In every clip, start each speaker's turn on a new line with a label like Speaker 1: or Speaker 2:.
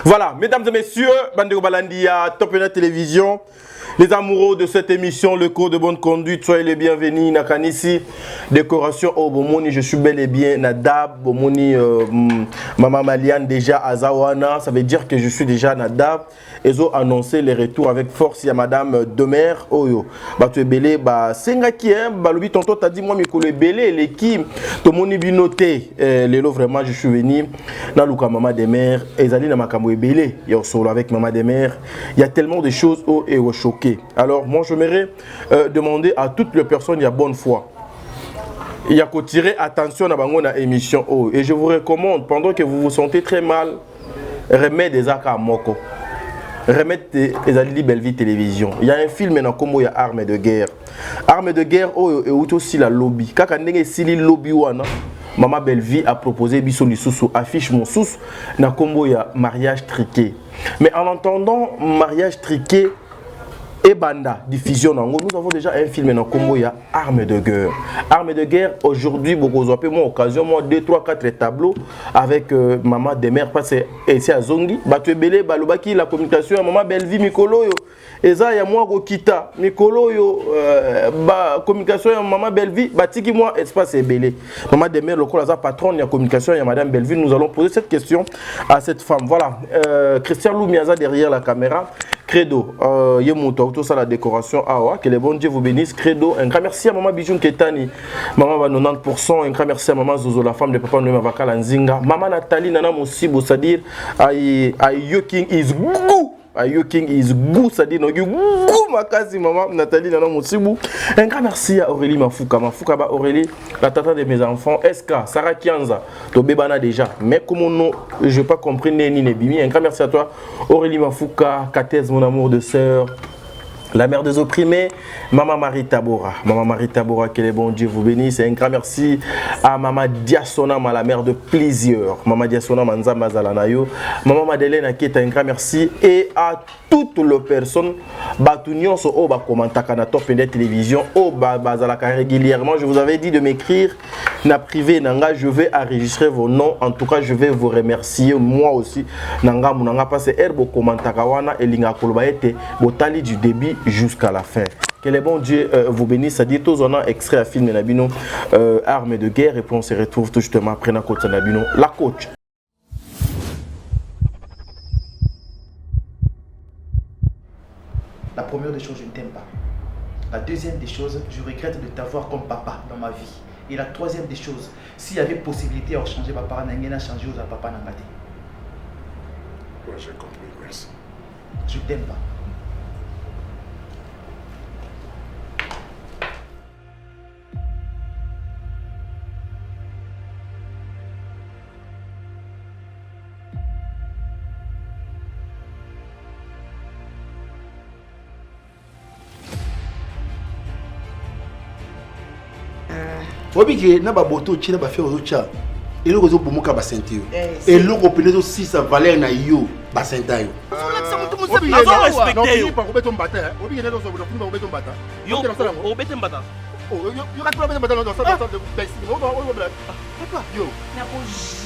Speaker 1: Voilà, mesdames et messieurs, Bandego Balandia, Top Net Télévision, les amoureux de cette émission, le cours de bonne conduite, soyez les bienvenus. Nakanisi, décoration au Bomoni, je suis bel et bien Nadab, Bomoni, Maman Maliane déjà à Zawana, ça veut dire que je suis déjà Nadab. Ils ont annoncé les retours avec force. Il y a Madame Demer, Oyo, tu es belé, senga qui est, Balobi, tonton t'as dit, moi, Mikolo est belé, l'équipe, tout le monde est noté. Lélo, vraiment, je suis venu, Nalouka, Maman Demer, Ezali, Namakambo est belé, il y a solo avec Maman Demer. Il y a tellement de choses et choquées. Alors, moi, je j'aimerais demander à toutes les personnes, il y a bonne foi. Il y a qu'à tirer attention à la émission. Et je vous recommande, pendant que vous vous sentez très mal, remettez des actes à Moko. Remettez les Alili Belleville Télévision. Il y a un film maintenant comme il y a Armes de guerre. Armes de guerre, et aussi la lobby. Quand on a si le lobby, Maman Belleville a proposé Bissou Lissoussou, affiche mon sous, na combo il y a mariage triqué. Mais en entendant mariage triqué, et Banda, diffusion, nous avons déjà un film dans combo, il y a Armes de guerre. Armes de guerre, aujourd'hui, beaucoup de moi occasion, moi 2, 3, 4 tableaux avec Maman Demer, parce que c'est à Zongi, tu es belé, Balobaki, la communication, Maman Belleville, Mikolo, et ça, il y a moi Rokita, Mikolo, communication, Maman Belleville, Batiki, moi, espace est belé. Maman Demer, le col, patron, il y a communication, il y a Madame Belleville, nous allons poser cette question à cette femme. Voilà, Christian Loumiaza derrière la caméra. Credo, Yemuto, tout ça la décoration, que les bons Dieu vous bénissent. Credo, un grand merci à Maman Bijoun Ketani, Maman va 90%, un grand merci à Maman Zozo, la femme de Papa Noé Mavakala Nzinga, Maman Nathalie Nana Moussibou, c'est-à-dire, Yoking is good. Yoking is good, c'est-à-dire, Makasi, Maman Nathalie Nana Moussibou. Un grand merci à Aurélie Mafouka, Aurélie, la tata de mes enfants, SK, Sarah Kianza, Tobébana déjà, mais comment non, je n'ai pas compris, ni Bimi. Un grand merci à toi, Aurélie Mafouka, Katez, mon amour de sœur. La mère des opprimés, Maman Marie Tabora. Maman Marie Tabora, que les bons Dieu vous bénisse. Un grand merci à Maman Diasonam, la mère de plusieurs. Maman Diasonam, Nzamba Zalanayo. Maman Madeleine, Aketa, un grand merci. Et à toutes les personnes, Batunion, au commentaire na Top Net Télévision, au Bazalaka régulièrement. Je vous avais dit de m'écrire, na privé, nanga, je vais enregistrer vos noms. En tout cas, je vais vous remercier, moi aussi. Nanga, Mounanga, parce que Herbo commentaire, Wana, et Linga Kolobaete, Botali du début jusqu'à la fin. Que les bons Dieu vous bénissent. Ça dit tous on a extrait à film Nabino Armes de guerre et puis on se retrouve tout justement après la coach Nabino la coach.
Speaker 2: La première des choses, je ne t'aime pas. La deuxième des choses, je regrette de t'avoir comme papa dans ma vie. Et la troisième des choses, s'il y avait possibilité de changer papa, n'a changé aux papa n'a pas dit.
Speaker 3: Ouais, j'ai compris, merci.
Speaker 2: Je ne t'aime pas.
Speaker 4: Obiki na ba boto china ba fait aux autres et le réseau bomoka ba ceinture et le reprenez aussi sa valeur na yo ba ceinture yo respecter yo pas robeto mbata obiki na zo ba robeto mbata yo robeto mbata yo ka robeto mbata dans ça de baisse papa yo
Speaker 5: na ko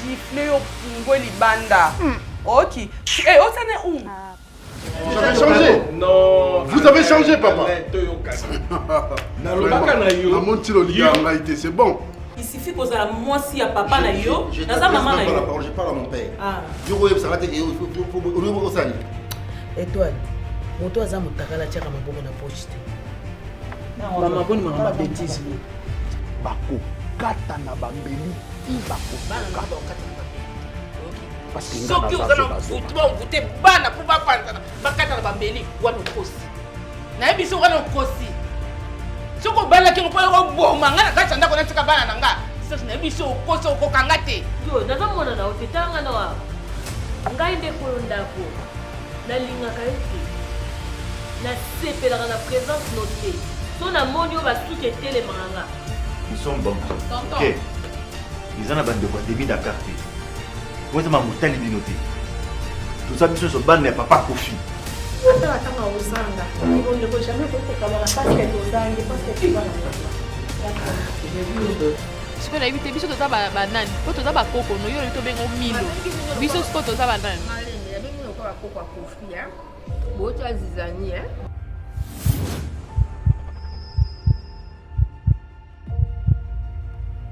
Speaker 5: gifler yo ngo libanda OK eh osane
Speaker 4: Vous avez changé. Non. Vous avez changé, papa. C'est bon.
Speaker 5: Il suffit que ça moi si à papa na yo, na sa maman na yo.
Speaker 4: Je parle à mon père. Yo voyez ça va te
Speaker 6: Étoile. Moto aza mutakala tiaka maboko na poche. Mama boni mama bêtise.
Speaker 4: Bako kata na bambeli ti bako kata. Parce que
Speaker 5: soki ozana football voter bana pour pas prendre bakata na bambeli wana kosi na biso wana kosi soko bana ki ko boma ngana ka chanda ko na tika bana nanga sasa na biso kosi ko kangate
Speaker 7: yo ndaza mona na otitanga na wa ngai nde ko ndako na linga ka eti na sepela na présence notée so na moni o ba suke tele manga
Speaker 8: ils sont bons OK ils en a bande de quoi débit Dakar. Vous êtes ma moutelle binoté. Tout ça, monsieur, ce ban n'est pas Kofi.
Speaker 5: Attends, Osanga. On ne peut jamais faire comme la passe que Osanga, parce que tu vas
Speaker 9: Ce que la vie, biso toza banane, po toza bakoko no yo to bengo milo. Biso sko toza banane.
Speaker 10: bakoko kofi hein. Boto azizani hein.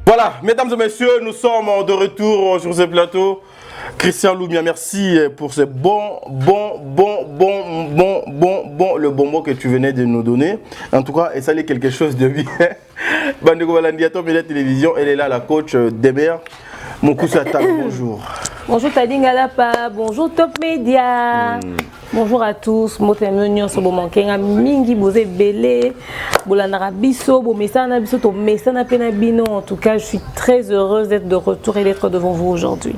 Speaker 1: Voilà, mesdames et messieurs, nous sommes de retour sur ce plateau. Christian Loumia, merci pour ce le bonbon que tu venais de nous donner. En tout cas, et ça est quelque chose de bien. Bandeko Balandia, Top Média Télévision, elle est là, la coach Demer. Moukoussa Tak, bonjour.
Speaker 7: Bonjour Tadingalapa, bonjour Top Média. Bonjour à tous, motemenion so bomankenga mingi boze belé, bolanara biso, bo mesana biso to mesana pena bino. En tout cas, je suis très heureuse d'être de retour et d'être devant vous aujourd'hui.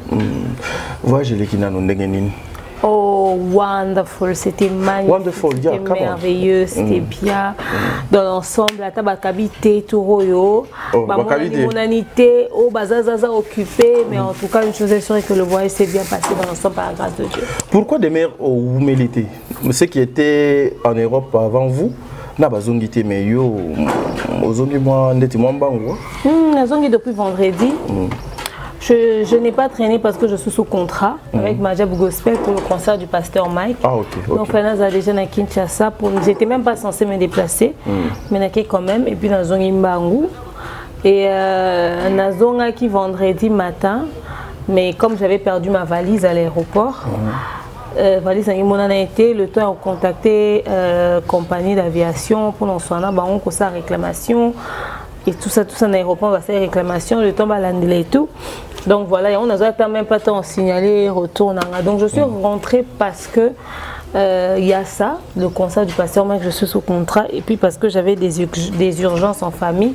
Speaker 1: Voilà, j'ai l'équina non dengenin.
Speaker 7: Oh, wonderful, c'était magnifique,
Speaker 1: Wonderful, yeah,
Speaker 7: c'était merveilleux, c'était bien. Dans l'ensemble, la tabakabité, tout royo, monanité, oh, bazazaza occupé, mais en tout cas, une chose est sûre que le voyage s'est bien passé dans l'ensemble par la grâce de Dieu.
Speaker 1: Pourquoi des mères au Wumélité? Ceux qui étaient en Europe avant vous, n'a pas zongité, mais yo, ozongi moi, n'était moi bango.
Speaker 7: Zongi depuis vendredi. Je n'ai pas traîné parce que je suis sous contrat avec Majab Gospel pour le concert du pasteur Mike.
Speaker 1: Ah, ok.
Speaker 7: Donc, Fernaz a déjà à Kinshasa. J'étais même pas censée me déplacer, mais je quand même. Et puis, dans Zongi Mbangu. Et Nazonga qui vendredi matin. Mais comme j'avais perdu ma valise à l'aéroport, valise à Imona été, le temps a contacté compagnie d'aviation pour nous soigner, on sa réclamation. Et tout ça en aéroport, on va faire réclamation, le temps va l'annuler et tout. Donc voilà, on n'a quand même pas le temps de signaler, retourne. Donc je suis rentrée parce que il y a ça, le concert du pasteur Mike, je suis sous contrat, et puis parce que j'avais des urgences en famille,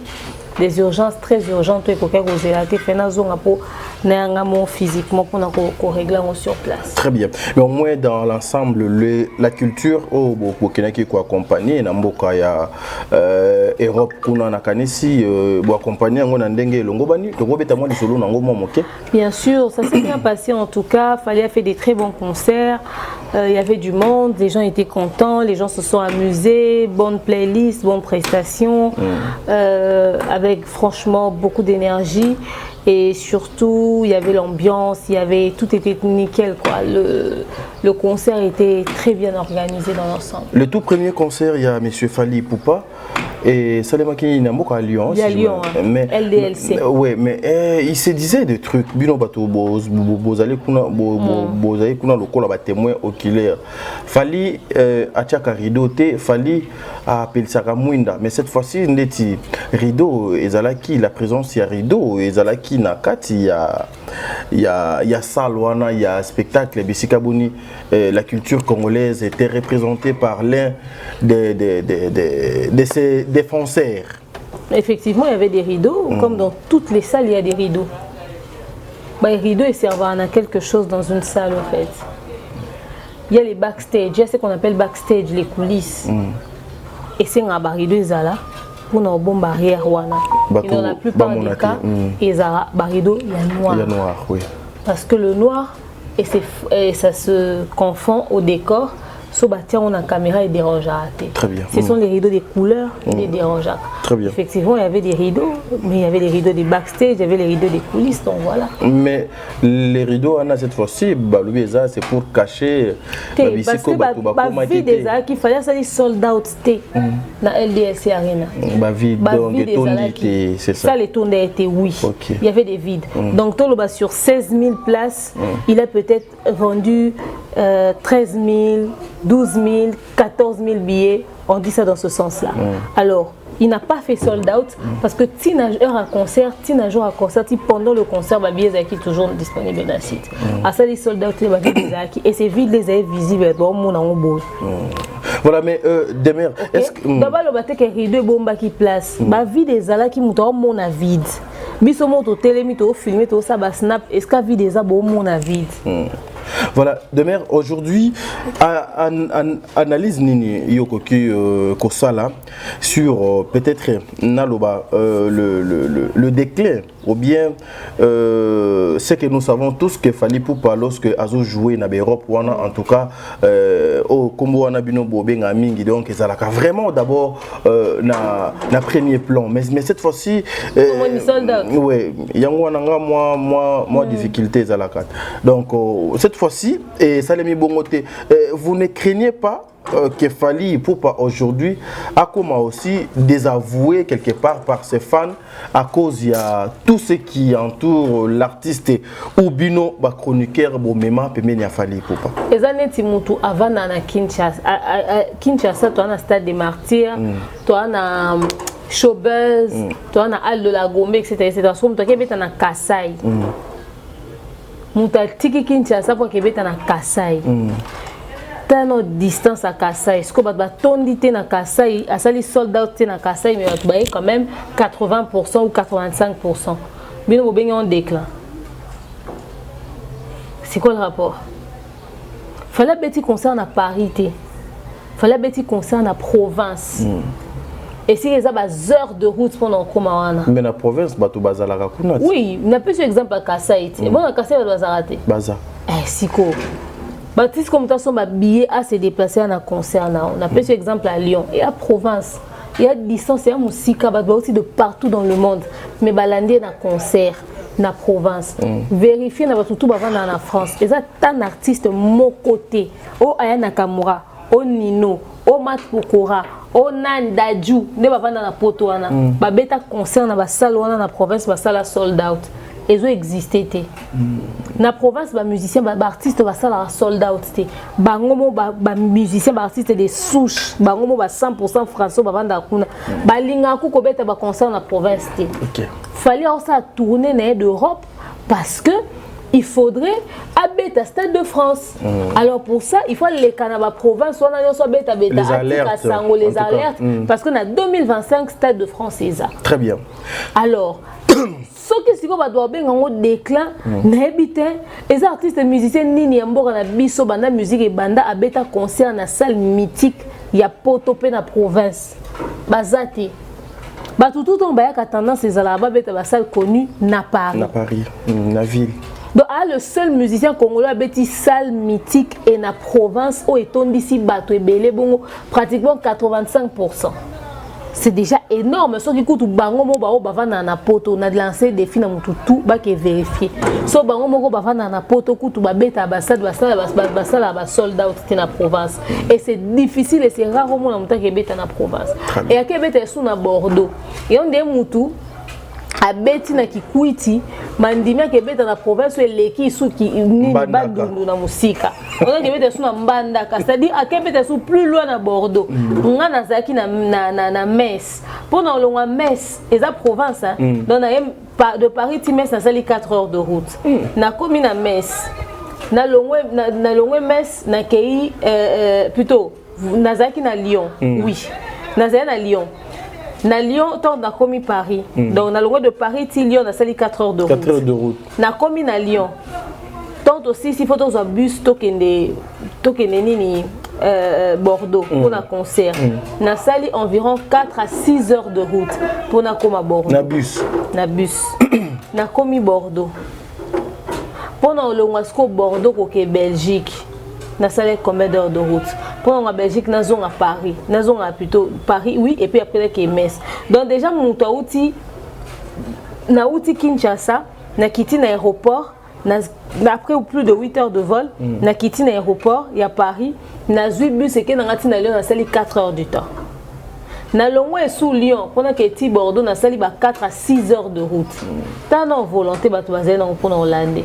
Speaker 7: des urgences très urgentes, et pour que vous ayez fait physiquement pour régler sur place.
Speaker 1: Très bien. Mais au moins dans l'ensemble, la culture au Burkina qui est accompagnée, dans le Europe, on a accompagné, on a dengue longobani, bien
Speaker 7: sûr, ça s'est bien passé en tout cas. Fallait faire des très bons concerts. Il y avait du monde, les gens étaient contents, les gens se sont amusés, bonne playlist, bonne prestation, avec franchement beaucoup d'énergie. Et surtout, il y avait l'ambiance, tout était nickel, quoi. Le concert était très bien organisé dans l'ensemble.
Speaker 1: Le tout premier concert, il y a M. Fali Poupa et Salema Kini Namboka à Lyon.
Speaker 7: Il y a Lyon, mais, LDLC.
Speaker 1: Oui, mais il se disait des trucs. Bino bato bozali kuna lokola ba témoin oculaire. Fali atiaka rideau te, Fali a appelé ça Kamwinda, mais cette fois-ci ndeti rideau ezalaki, la présence il y a rideau ezalaki na kati il y a salwana, il y a spectacle Bisikaboni. La culture congolaise était représentée par l'un de ses défenseurs.
Speaker 7: Effectivement, il y avait des rideaux, comme dans toutes les salles, il y a des rideaux. Les rideaux, ils servent à quelque chose dans une salle, en fait. Il y a les backstage, il y a ce qu'on appelle backstage, les coulisses. Et c'est un rideau, ils sont là pour une bonne barrière. Et dans la plupart des cas, ils ont un rideau, il y a noir.
Speaker 1: Il y a noir, oui.
Speaker 7: Parce que le noir, et ça se confond au décor. So on a caméra et dérange à rater.
Speaker 1: Très bien.
Speaker 7: Ce sont les rideaux des couleurs et des dérangeables.
Speaker 1: Très bien.
Speaker 7: Effectivement, il y avait des rideaux, mais il y avait les rideaux des backstage, il y avait les rideaux des coulisses, donc voilà.
Speaker 1: Mais les rideaux, cette fois-ci, c'est pour cacher
Speaker 7: parce que la vie des arts qu'il fallait, ça sold out dans LDLC Arena.
Speaker 1: La vie des c'est ça.
Speaker 7: Ça, les tournées étaient oui.
Speaker 1: Okay.
Speaker 7: Il y avait des vides. Donc, sur 16 000 places, il a peut-être vendu 13 000, 12 000, 14 000 billets, on dit ça dans ce sens-là. Alors, il n'a pas fait sold out parce que heure à concert, pendant le concert, les billets sont toujours disponibles dans le site. À ça, les sold out, et ces vides, les est visibles dans mon beau.
Speaker 1: Voilà, mais Demer, est-ce que.
Speaker 7: D'abord, le bateau qui est rideau, bomba qui place. Ma vie des alas qui montent mon vide. Bisomo au télé, au filmé, au ça, snap, est-ce qu'à vie des abos, mon vide.
Speaker 1: Voilà, Demer, aujourd'hui, analyse Nini Yokoki Kosala sur peut-être Naloba, le déclin ou bien c'est que nous savons tous que Fally Ipupa lorsque Azo jouait na Europe en tout cas au Combo wana bino bobenga mingi donc ezalaka vraiment d'abord na premier plan mais cette fois-ci ouais yango wana moi difficulté ezalaka donc cette fois-ci et Salemi Bongote vous ne craignez pas que Fally Ipupa aujourd'hui a comme aussi désavoué quelque part par ses fans à cause il y a tout ce qui entoure l'artiste ou bino ba chroniqueur bomema pemeni ya Fally Ipupa
Speaker 7: ezaneti mutu avant na Kinshasa Kinshasa to na stade des martyrs to na showbuzz to na Al de la Gombe etc so mutu akebeta na Kasai mutu atiki Kinshasa po akebeta na Kasai tano distance à Kasai. Ce que va tondité na Kasai, à sali sold out na Kasai, mais tu quand même 80% ou 85%. Bien au bien en déclin. C'est quoi le rapport? Fallait petit concerne à Paris, fallait petit concerne à province. Et si les heures de route pendant Komawana.
Speaker 1: Mais la province, bah tu bazala rakuna.
Speaker 7: Oui, on a plus exemple à Kasai. Bon à Kasai va bazarate.
Speaker 1: Baza.
Speaker 7: Si quoi? Baptiste comme ça, son billet à se déplacer à un concert. On a pris exemple à Lyon et à Provence. Il y a distance, il y a musique aussi de partout dans le monde. Mais balandé dans concert, dans Provence. Vérifier dans tout dans la France. Et ça, un artiste mon côté. Au Aya Nakamura, au Nino, au Mat Pokora, au Nandaju, ne va pas dans la poto wana. Ba beta concert dans la salle wana na province, ba salle sold out. Ils ont existé. Na province, les musiciens, les artistes, les sold out. Les musiciens, les artistes des souches, les 100% français, les lingaku kobeta ba concert na province. Fallait aussi tourner d'Europe parce que il faudrait habiter à Stade de France. Alors pour ça, il faut les Canada province, on a
Speaker 1: les alertes,
Speaker 7: les alertes parce que dans 2025 Stade de France c'est ça.
Speaker 1: Très bien.
Speaker 7: Alors ce que si on doit bien en déclin, n'habite les artistes musiciens nini amboka na biso banda musique et banda abeta concert na salle mythique ya Potopé na province. Bazati. Ba tout on ba ya tendance ces alaba beta ba salle connue na Paris.
Speaker 1: Na Paris, na ville.
Speaker 7: Donc le seul musicien congolais abeti salle mythique et na province où est on d'ici bato et belé bongo pratiquement 85%. C'est déjà énorme. Ce qui coûte bango mo ba bavana na poto na lancer des films na tout ba ke vérifier. So bango mo bavana na poto kutu ba beta basala ba sold out na province. Et c'est difficile et c'est rare au monde na beta na province. Et à beta sous na Bordeaux. Et on des mutu a beti na Kikwiti mandimia ke beta na province eleki su ki nini badundu na musika. On a beta sous na Mbandaka, c'est-à-dire à beta sous plus loin na Bordeaux. On a zaki na Metz. Pendant le Metz et la province donc de Paris ti Metz na sali 4 heures de route. Na komi na Metz. Na longwe Metz na kei plutôt na zaki na Lyon. Oui. Na zaki na Lyon. Na Lyon, tant na commis Paris. Donc na longueur de Paris, ti Lyon, na sali 4 heures de route.
Speaker 1: 4 heures de route.
Speaker 7: Na commis na Lyon. Tant aussi s'il faut un bus tokende nini Bordeaux pour un concert. Na sali environ 4 à 6 heures de route pour na koma Bordeaux.
Speaker 1: Na bus.
Speaker 7: Na bus. Na commis Bordeaux. Pendant le Wasco Bordeaux côté Belgique. Na sali combien d'heures de route? Pour la Belgique, nous sommes à Paris. Nous sommes plutôt Paris, oui, et puis après, il y a Metz. Donc, déjà, nous avons Kinshasa, nous avons quitté l'aéroport. Après plus de 8 heures de vol, nous avons quitté l'aéroport, il y a Paris. Nous avons 8 bus et nous avons 4 heures du temps. Nous avons sous Lyon, pendant que nous Bordeaux, nous avons 4 à 6 heures de route. Tant en volonté, nous avons pour Hollande.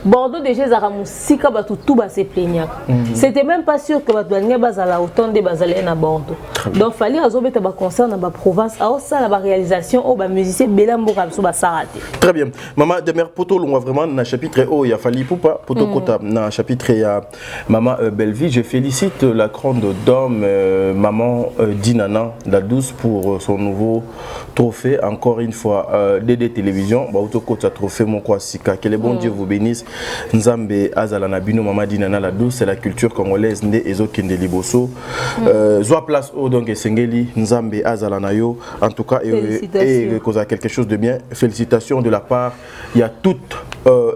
Speaker 7: Bordeaux déjà Zaramusika tout bas se plaignant. C'était même pas sûr que Batouania bazala autant de bazalé na Bordeaux. Donc fallait azobeta ba concert na ba province a ça la réalisation au ba musicien Belambo Kamso ba sarate.
Speaker 1: Très bien. Maman Demer Poto l'on voit vraiment dans chapitre il a fallu Ipupa Poto Kota dans chapitre ya maman Belleville. Je félicite la grande dame maman Dinana la douce pour son nouveau trophée encore une fois DD télévision ba Poto Kota trophée mon quoi sika que le bon Dieu vous bénisse Nzambe azala na bino mama dina na la douce, c'est la culture congolaise nde ezokende liboso. Zoa place au donc esengeli Nzambe azala na yo. En tout cas et cause quelque chose de bien. Félicitations de la part il y a toute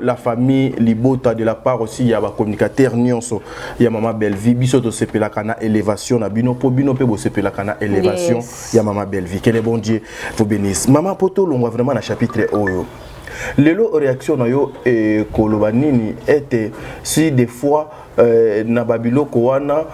Speaker 1: la famille Libota, de la part aussi il y a ba communicateur nyonso. Il y a maman Bellevie biso to sepela kana élévation na bino po bino pe bo sepela kana élévation. Il y a maman Bellevie. Que le bon Dieu vous bénisse. Maman Poto l'on vraiment na chapitre oyo. Lelo réaction na yo et kolobanini était si des fois na babilo kowana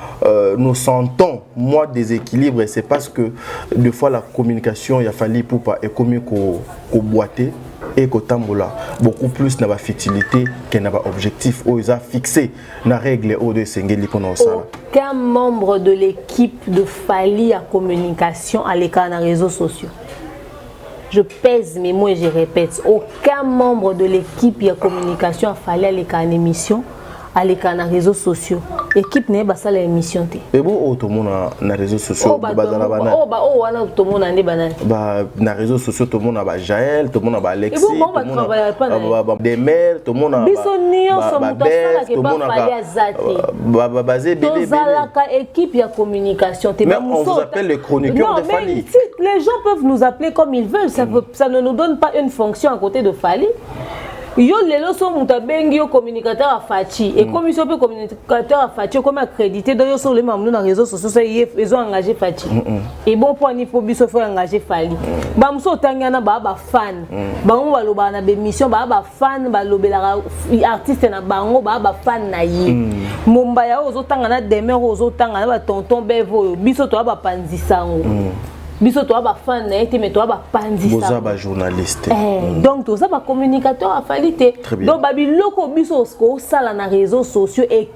Speaker 1: nous sentons moi déséquilibre et c'est parce que des fois la communication il a fallu pour pas et comme ko boiter et ko tambola beaucoup plus na ba fertilité que na ba objectif ou ils a fixé na règle au de sengeli kono sala.
Speaker 7: Aucun membre de l'équipe de Fali à communication à l'écran na réseaux sociaux. Je pèse mes mots et je répète, aucun membre de l'équipe de communication a fallu aller à l'émission, aller à les réseaux sociaux. L'équipe n'est pas ça l'émission.
Speaker 1: Et bon, tout le monde a les réseaux sociaux.
Speaker 7: Tout le monde a des bananes.
Speaker 1: Les réseaux sociaux, tout le monde a Jaël, tout le monde a Alexis, tout le monde a des maires, tout le monde a
Speaker 7: équipe de communication.
Speaker 1: Mais on vous appelle les chroniqueurs de Fali.
Speaker 7: Les gens peuvent nous appeler comme ils veulent, ça ne nous donne pas une fonction à côté de Fali. Yo lelo so mutabengi yo communicateur à Fachi et comme ils sont communicateur à Fachi comme accrédité donc yo sur les membres dans les réseaux sociaux ils ont engagé Fachi et bon point ni faut biso faut engager Fali ba muso tangana ba fan ba on va loba na be mission ba fan ba lobela artiste na bango ba fan na ye momba ya ozo tangana demer ozo tangana ba tonton bevo biso to ba panzisango biso to ba fan na été mais to ba pandisa
Speaker 1: boza ba journaliste
Speaker 7: donc to ça ba communicateur a falité donc babi loko biso ko sala na réseaux sociaux et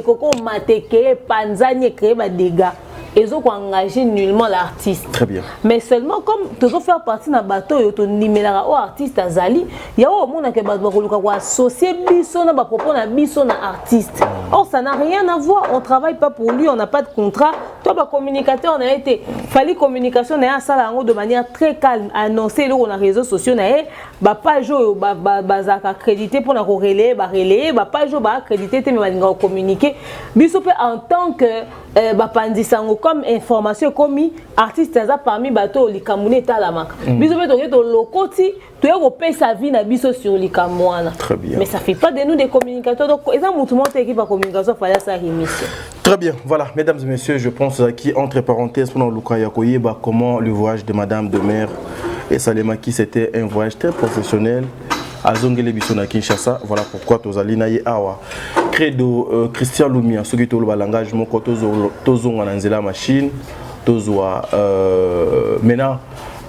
Speaker 7: koko mateke panzani créer ba dégâts ils ont engagé nullement l'artiste.
Speaker 1: Très bien.
Speaker 7: Mais seulement comme tu dois faire partie d'un bateau et tu numéra au artiste azali, il y a au monde qui va associer biso na ba propos na biso na artiste. Or ça n'a rien à voir, on travaille pas pour lui, on n'a pas de contrat. Toi ba communicateur on a été fallait communication na ça de manière très calme annoncer on a réseaux sociaux na ba page ba za accrédité pour na relayer ba page ba accrédité te mais ba communiquer biso peut en tant que ba pandisango comme information comme artiste ça parmi bateau likamune talamaka biso peut to lokoti tu es sa vie na biso sur likamwana.
Speaker 1: Très bien.
Speaker 7: Mais ça fait pas de nous des communicateurs donc ils ont monté équipe à communication fallait ça émission.
Speaker 1: Très bien. Voilà, mesdames et messieurs, je pense qui entre parenthèses pendant Lukaya Koyeba comment le voyage de madame de mère et Salema qui c'était un voyage très professionnel à Zongele Bisona Kinshasa. Voilà pourquoi Tozali Naye Awa. Credo Christian Lumia, ce qui est le langage, mon côté Tozo Wananzela machine, Tozo maintenant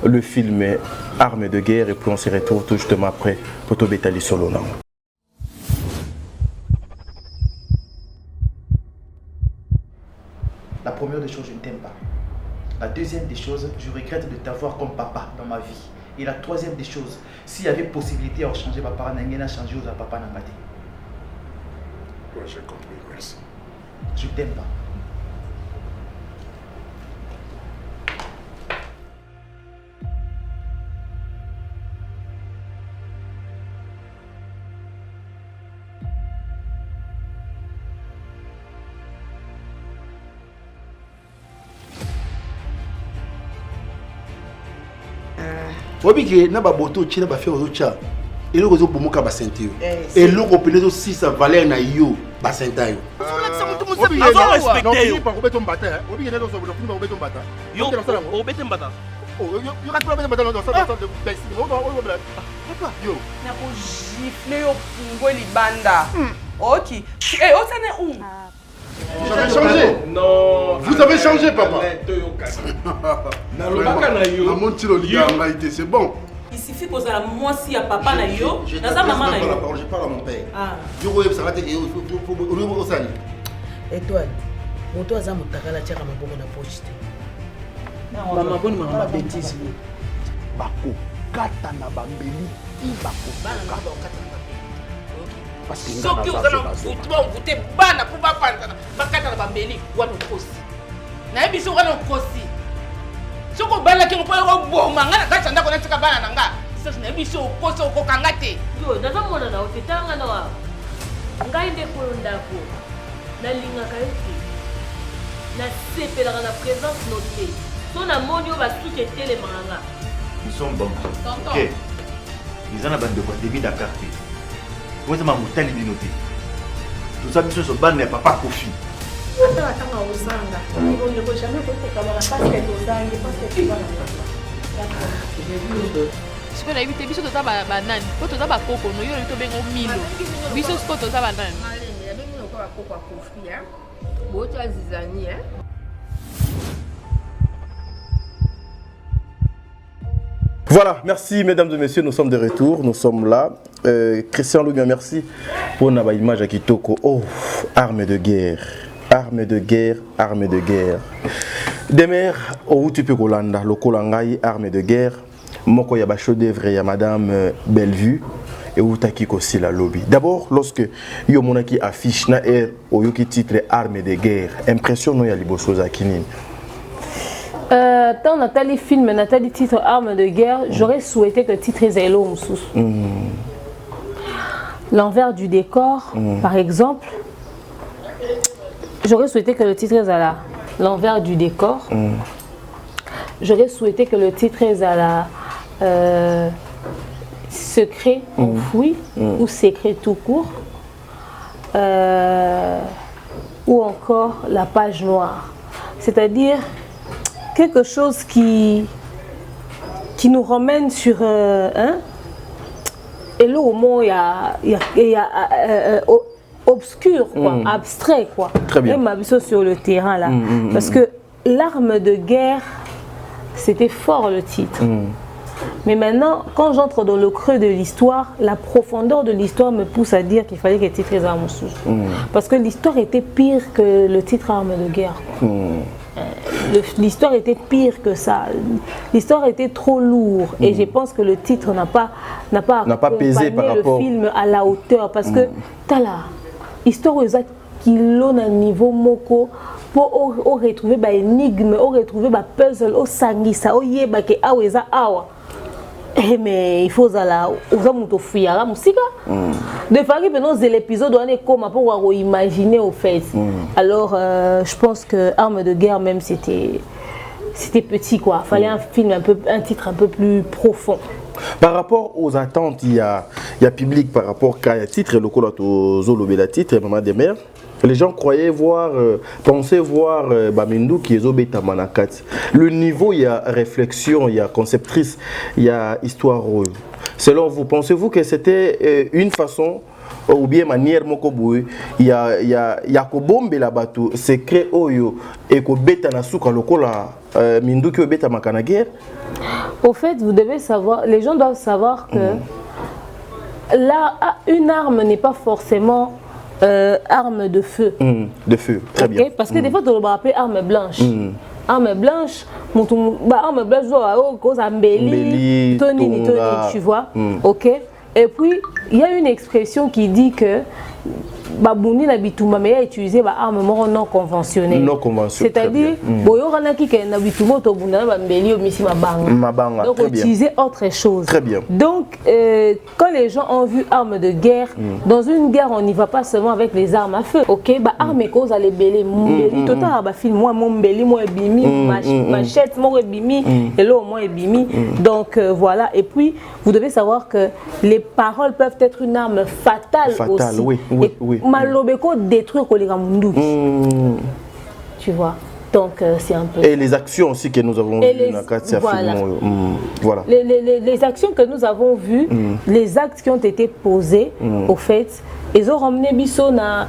Speaker 1: le film est Armes de guerre et puis on se retrouve tout justement après pour Tobetali Solona.
Speaker 2: La première des choses, je ne t'aime pas. La deuxième des choses, je regrette de t'avoir comme papa dans ma vie. Et la troisième des choses, s'il y avait possibilité à changer papa, n'a changé aux papa n'a pas.
Speaker 3: Ouais, j'ai compris, merci.
Speaker 2: Je t'aime pas.
Speaker 4: Wabiki na ba boto china ba faire ocha eloko zo bomoka ba ceinture eloko pele zo 6 valeur na yo ba ceinture yo
Speaker 5: Azo respecté yo
Speaker 4: pas ko mbata wabiki na zo so ko beto mbata
Speaker 5: yo o beto mbata
Speaker 4: yo ka beto mbata dans ça de baisse papa yo
Speaker 5: na ko gifler yo pungo libanda OK o tane où
Speaker 4: Vous avez changé.
Speaker 3: Non.
Speaker 4: Vous avez changé, papa. C'est bon.
Speaker 6: Il suffit que moi si à papa na yo, dans sa maman na yo.
Speaker 4: Je parle à mon père.
Speaker 6: Ah.
Speaker 4: Yo ça va te au sali.
Speaker 6: Étoile. Moto aza mutakala tchaka mabongo na poche. Mama boni mama bêtise.
Speaker 4: Bako kata na bambeli ibako.
Speaker 5: soki ozala mvute bana mpo bapanzana bakata na bambeli wana okosi nayebi so wana okosi soki obalaki ngo mpo oboma nga na kati ya ndako natika bana na nga sasi nayebi so okosi okokanga te
Speaker 7: nazomona na ofitanga na wa ngai nde kolo ndako nalingaka yo te nasepelaka na présence no te so namoni oyo basuki etelemaka nga.
Speaker 8: Nous sommes bons. Ok. Ils en ont bande de quoi débit Dakar. Vous êtes ma moutali binoté. Tout ça, monsieur, ce ban n'est pas Kofi.
Speaker 9: Siko na ibite biso toza banani po toza bakoko no yo to bengo milo biso siko toza banani
Speaker 1: Voilà, merci mesdames et messieurs, nous sommes de retour, nous sommes là. Christian Louga, merci pour notre image à Kitoko. Oh, armes de guerre, armes de guerre, armes de guerre. Demer, où tu peux Kolanda, le Kolangai, armes de guerre. Moko yaba chaud d'œuvre, ya Madame Bellevue. Et où t'as aussi la lobby. D'abord, lorsque yo monaki affiche na air au yoki titre armes de guerre, impression no ya liboso za kinini.
Speaker 7: Tant Nathalie film, Nathalie titre armes de guerre, j'aurais souhaité que le titre est l'eau l'envers du décor, par exemple. J'aurais souhaité que le titre est à l'envers du décor. J'aurais souhaité que le titre est à la secret enfoui ou secret tout court. Ou encore la page noire. C'est-à-dire quelque chose qui nous ramène sur et là au moins il y a obscur quoi, abstrait quoi.
Speaker 1: Très bien.
Speaker 7: Même sur le terrain là, parce que l'arme de guerre c'était fort le titre. Mais maintenant, quand j'entre dans le creux de l'histoire, la profondeur de l'histoire me pousse à dire qu'il fallait que le titre soit armes sous. Parce que l'histoire était pire que le titre arme de guerre. L'histoire était pire que ça. L'histoire était trop lourde et je pense que le titre n'a pas
Speaker 1: pesé par rapport
Speaker 7: le film à la hauteur parce que t'as là histoire aux kilo na niveau moko pour retrouver ba énigme, retrouver ba puzzle, sangisa, yeba ke aweza awa. Mais il faut là oza muto fuyara musika. De fois que pendant l'épisode on est comme pour imaginer au fait. Alors je pense que armes de guerre même c'était petit quoi. Fallait un titre un peu plus profond.
Speaker 1: Par rapport aux attentes, il y a public par rapport à titre et le la titre Maman des mères. Les gens croyaient voir, pensaient voir Bamindou qui est Zobeta Manakat. Le niveau, il y a réflexion, il y a conceptrice, il y a histoire. Selon vous, pensez-vous que c'était une façon ou bien manière Mokoboui, il y a Kobombe la bateau, secret Oyo et Kobeta Nasuka Lokola Mindou qui Obeta Makanaguer?
Speaker 7: Au fait, vous devez savoir, les gens doivent savoir que là, une arme n'est pas forcément arme de feu.
Speaker 1: De feu, très bien.
Speaker 7: Parce que des fois, on va appeler arme blanche. Arme blanche, arme blanche, cause embellie, toni, tu vois. Ok. Et puis, il y a une expression qui dit que Babouni na bituma mais a utilisé ba arme non conventionnelle.
Speaker 1: Non conventionnelle.
Speaker 7: C'est-à-dire boyo kanaki ke na bituma to bunda ba mbeli o misi mabanga. Donc utiliser autre chose.
Speaker 1: Très bien.
Speaker 7: Donc quand les gens ont vu armes de guerre, dans une guerre on n'y va pas seulement avec les armes à feu. OK, ba arme cause à les belé mbeli total ba film moi mon mbeli moi bimi machette moi bimi et là au moins bimi. Donc voilà et puis vous devez savoir que les paroles peuvent être une arme fatale aussi.
Speaker 1: Oui.
Speaker 7: Malobeko détruire Kolega Mundu. Tu vois. Donc c'est un peu.
Speaker 1: Et les actions aussi que nous avons vues dans Katia voilà.
Speaker 7: Les actions que nous avons vues, les actes qui ont été posés, au fait, ils ont ramené Bissona.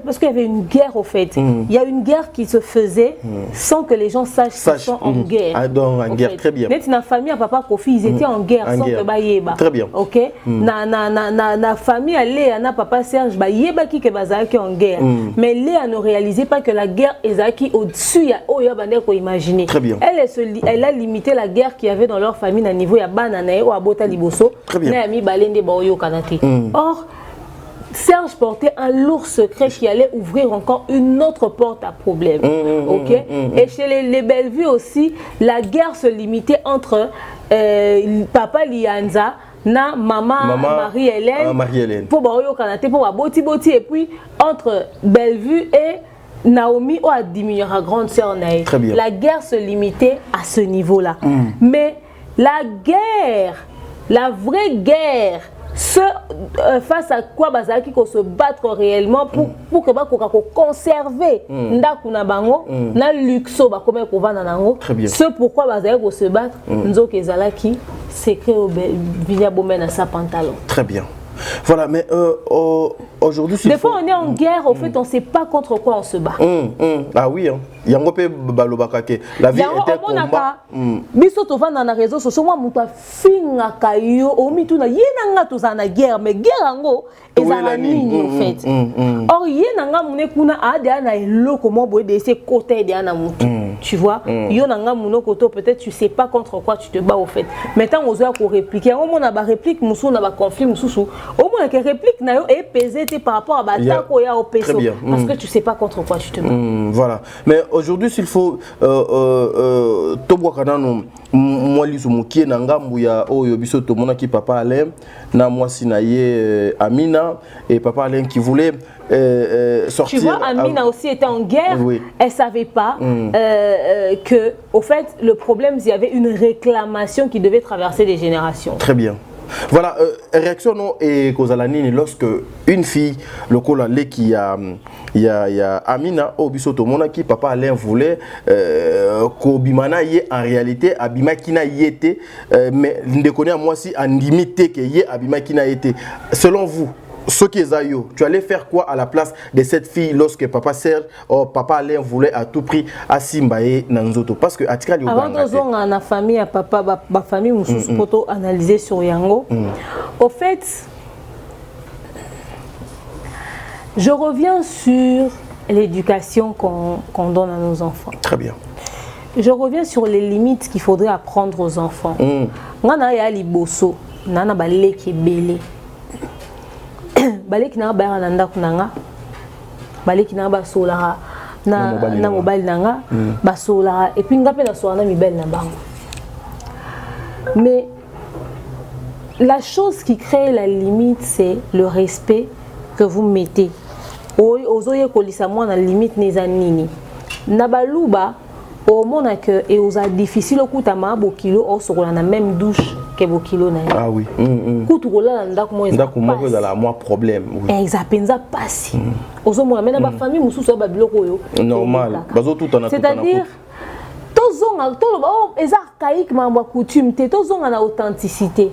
Speaker 7: Parce qu'il y avait une guerre, au fait. Il y a une guerre qui se faisait sans que les gens sachent qu'ils sont en guerre.
Speaker 1: Ah, donc en guerre, très bien.
Speaker 7: Dans la famille à Papa Kofi, ils étaient en guerre sans que Bayeba.
Speaker 1: Très bien.
Speaker 7: Ok. Na famille à Léa, na Papa Serge, Bayeba qui est en guerre. Mais Léa ne réalisait pas que la guerre est au-dessus, il y a Oya qu'on imaginer.
Speaker 1: Très bien.
Speaker 7: Elle a limité la guerre qu'il y avait dans leur famille à niveau ya Bananae ou à Bota Liboso.
Speaker 1: Très bien.
Speaker 7: Mais Ami Balende Baoyo Kanate. Or, Serge portait un lourd secret qui allait ouvrir encore une autre porte à problème. Ok. Et chez les Bellevues aussi, la guerre se limitait entre Papa Lianza, na maman Marie-Hélène pour baoyo kanaté pour boti et puis entre Bellevue et Naomi a diminué à grande sœur Naï. La guerre se limitait à ce niveau-là. Mais la guerre, la vraie guerre, face à quoi Bazaki qu'on se battre réellement pour que conserver ndakuna bango na luxo ba comme ko vana nango ce pourquoi Bazaki qu'on se battre nzoke ezalaki secret au Vilia Bomena sa pantalon.
Speaker 1: Très bien. Voilà, mais aujourd'hui...
Speaker 7: Des fois, on est en guerre, en fait, on ne sait pas contre quoi on se bat.
Speaker 1: Ah oui, hein. Yangope balobakake. La vie est un combat.
Speaker 7: Biso to vanda na réseau sociaux, moi muta finga kayo, omi tuna yenanga to za na guerre, mais guerre ango ezala nini en fait. Or yenanga mune kuna ade na eloko mo boye de ces côtés de na mutu. Tu vois, yonanga muno koto peut-être tu sais pas contre quoi tu te bats au fait. Maintenant on doit ko répliquer, on na ba réplique musu na ba conflit mususu. Au moins que réplique na yo est pesé par rapport à batako ya au peso parce que tu sais pas contre quoi tu te bats.
Speaker 1: Voilà. Mais aujourd'hui, s'il faut tobwakanano moi liso mukie na ngambu ya oyo biso to mona ki papa Alain na moi sinaye Amina et papa Alain qui voulait sortir.
Speaker 7: Tu vois, Amina aussi était en guerre. Elle savait pas que au fait le problème il y avait une réclamation qui devait traverser des générations.
Speaker 1: Très bien. Voilà, réaction non et Kozalanini lorsque une fille, le collalé qui y a Amina au bisoto monaki papa Alain voulait qu'Obimana y en réalité Abima Kina y était mais ne connaît moi si en limité que y Abima Kina était. Selon vous, ce qui est Zayo, tu allais faire quoi à la place de cette fille lorsque papa Serge ou papa Alain voulait à tout prix à Simbaye Nanzoto parce que Atika li
Speaker 7: avant de on a famille à papa ma famille mususu poto analyser sur Yango. Au fait, je reviens sur l'éducation qu'on donne à nos enfants.
Speaker 1: Très bien.
Speaker 7: Je reviens sur les limites qu'il faudrait apprendre aux enfants. Ngana ya liboso, nana balé qui belé. Balé qui n'a pas nanda kunanga, balé qui n'a pas solara na mobile nanga, basolara et puis ngape na soana mi belle na bango. Mais la chose qui crée la limite, c'est le respect que vous mettez. Ozoye kolisa moi na limite nezanini. Nabaluba au mona que et osa difficile okutama bokilo o sokola na même douche que bokilo na.
Speaker 1: Ah oui.
Speaker 7: Kutukola ndako mo
Speaker 1: ezala moi problème.
Speaker 7: Exactement passi. Ozo mona mena ba famille mususu ba biloko yo.
Speaker 1: Normal. Bazo tout en a.
Speaker 7: C'est-à-dire tozonga toloba eza archaïque mambo coutume te tozonga na authenticité.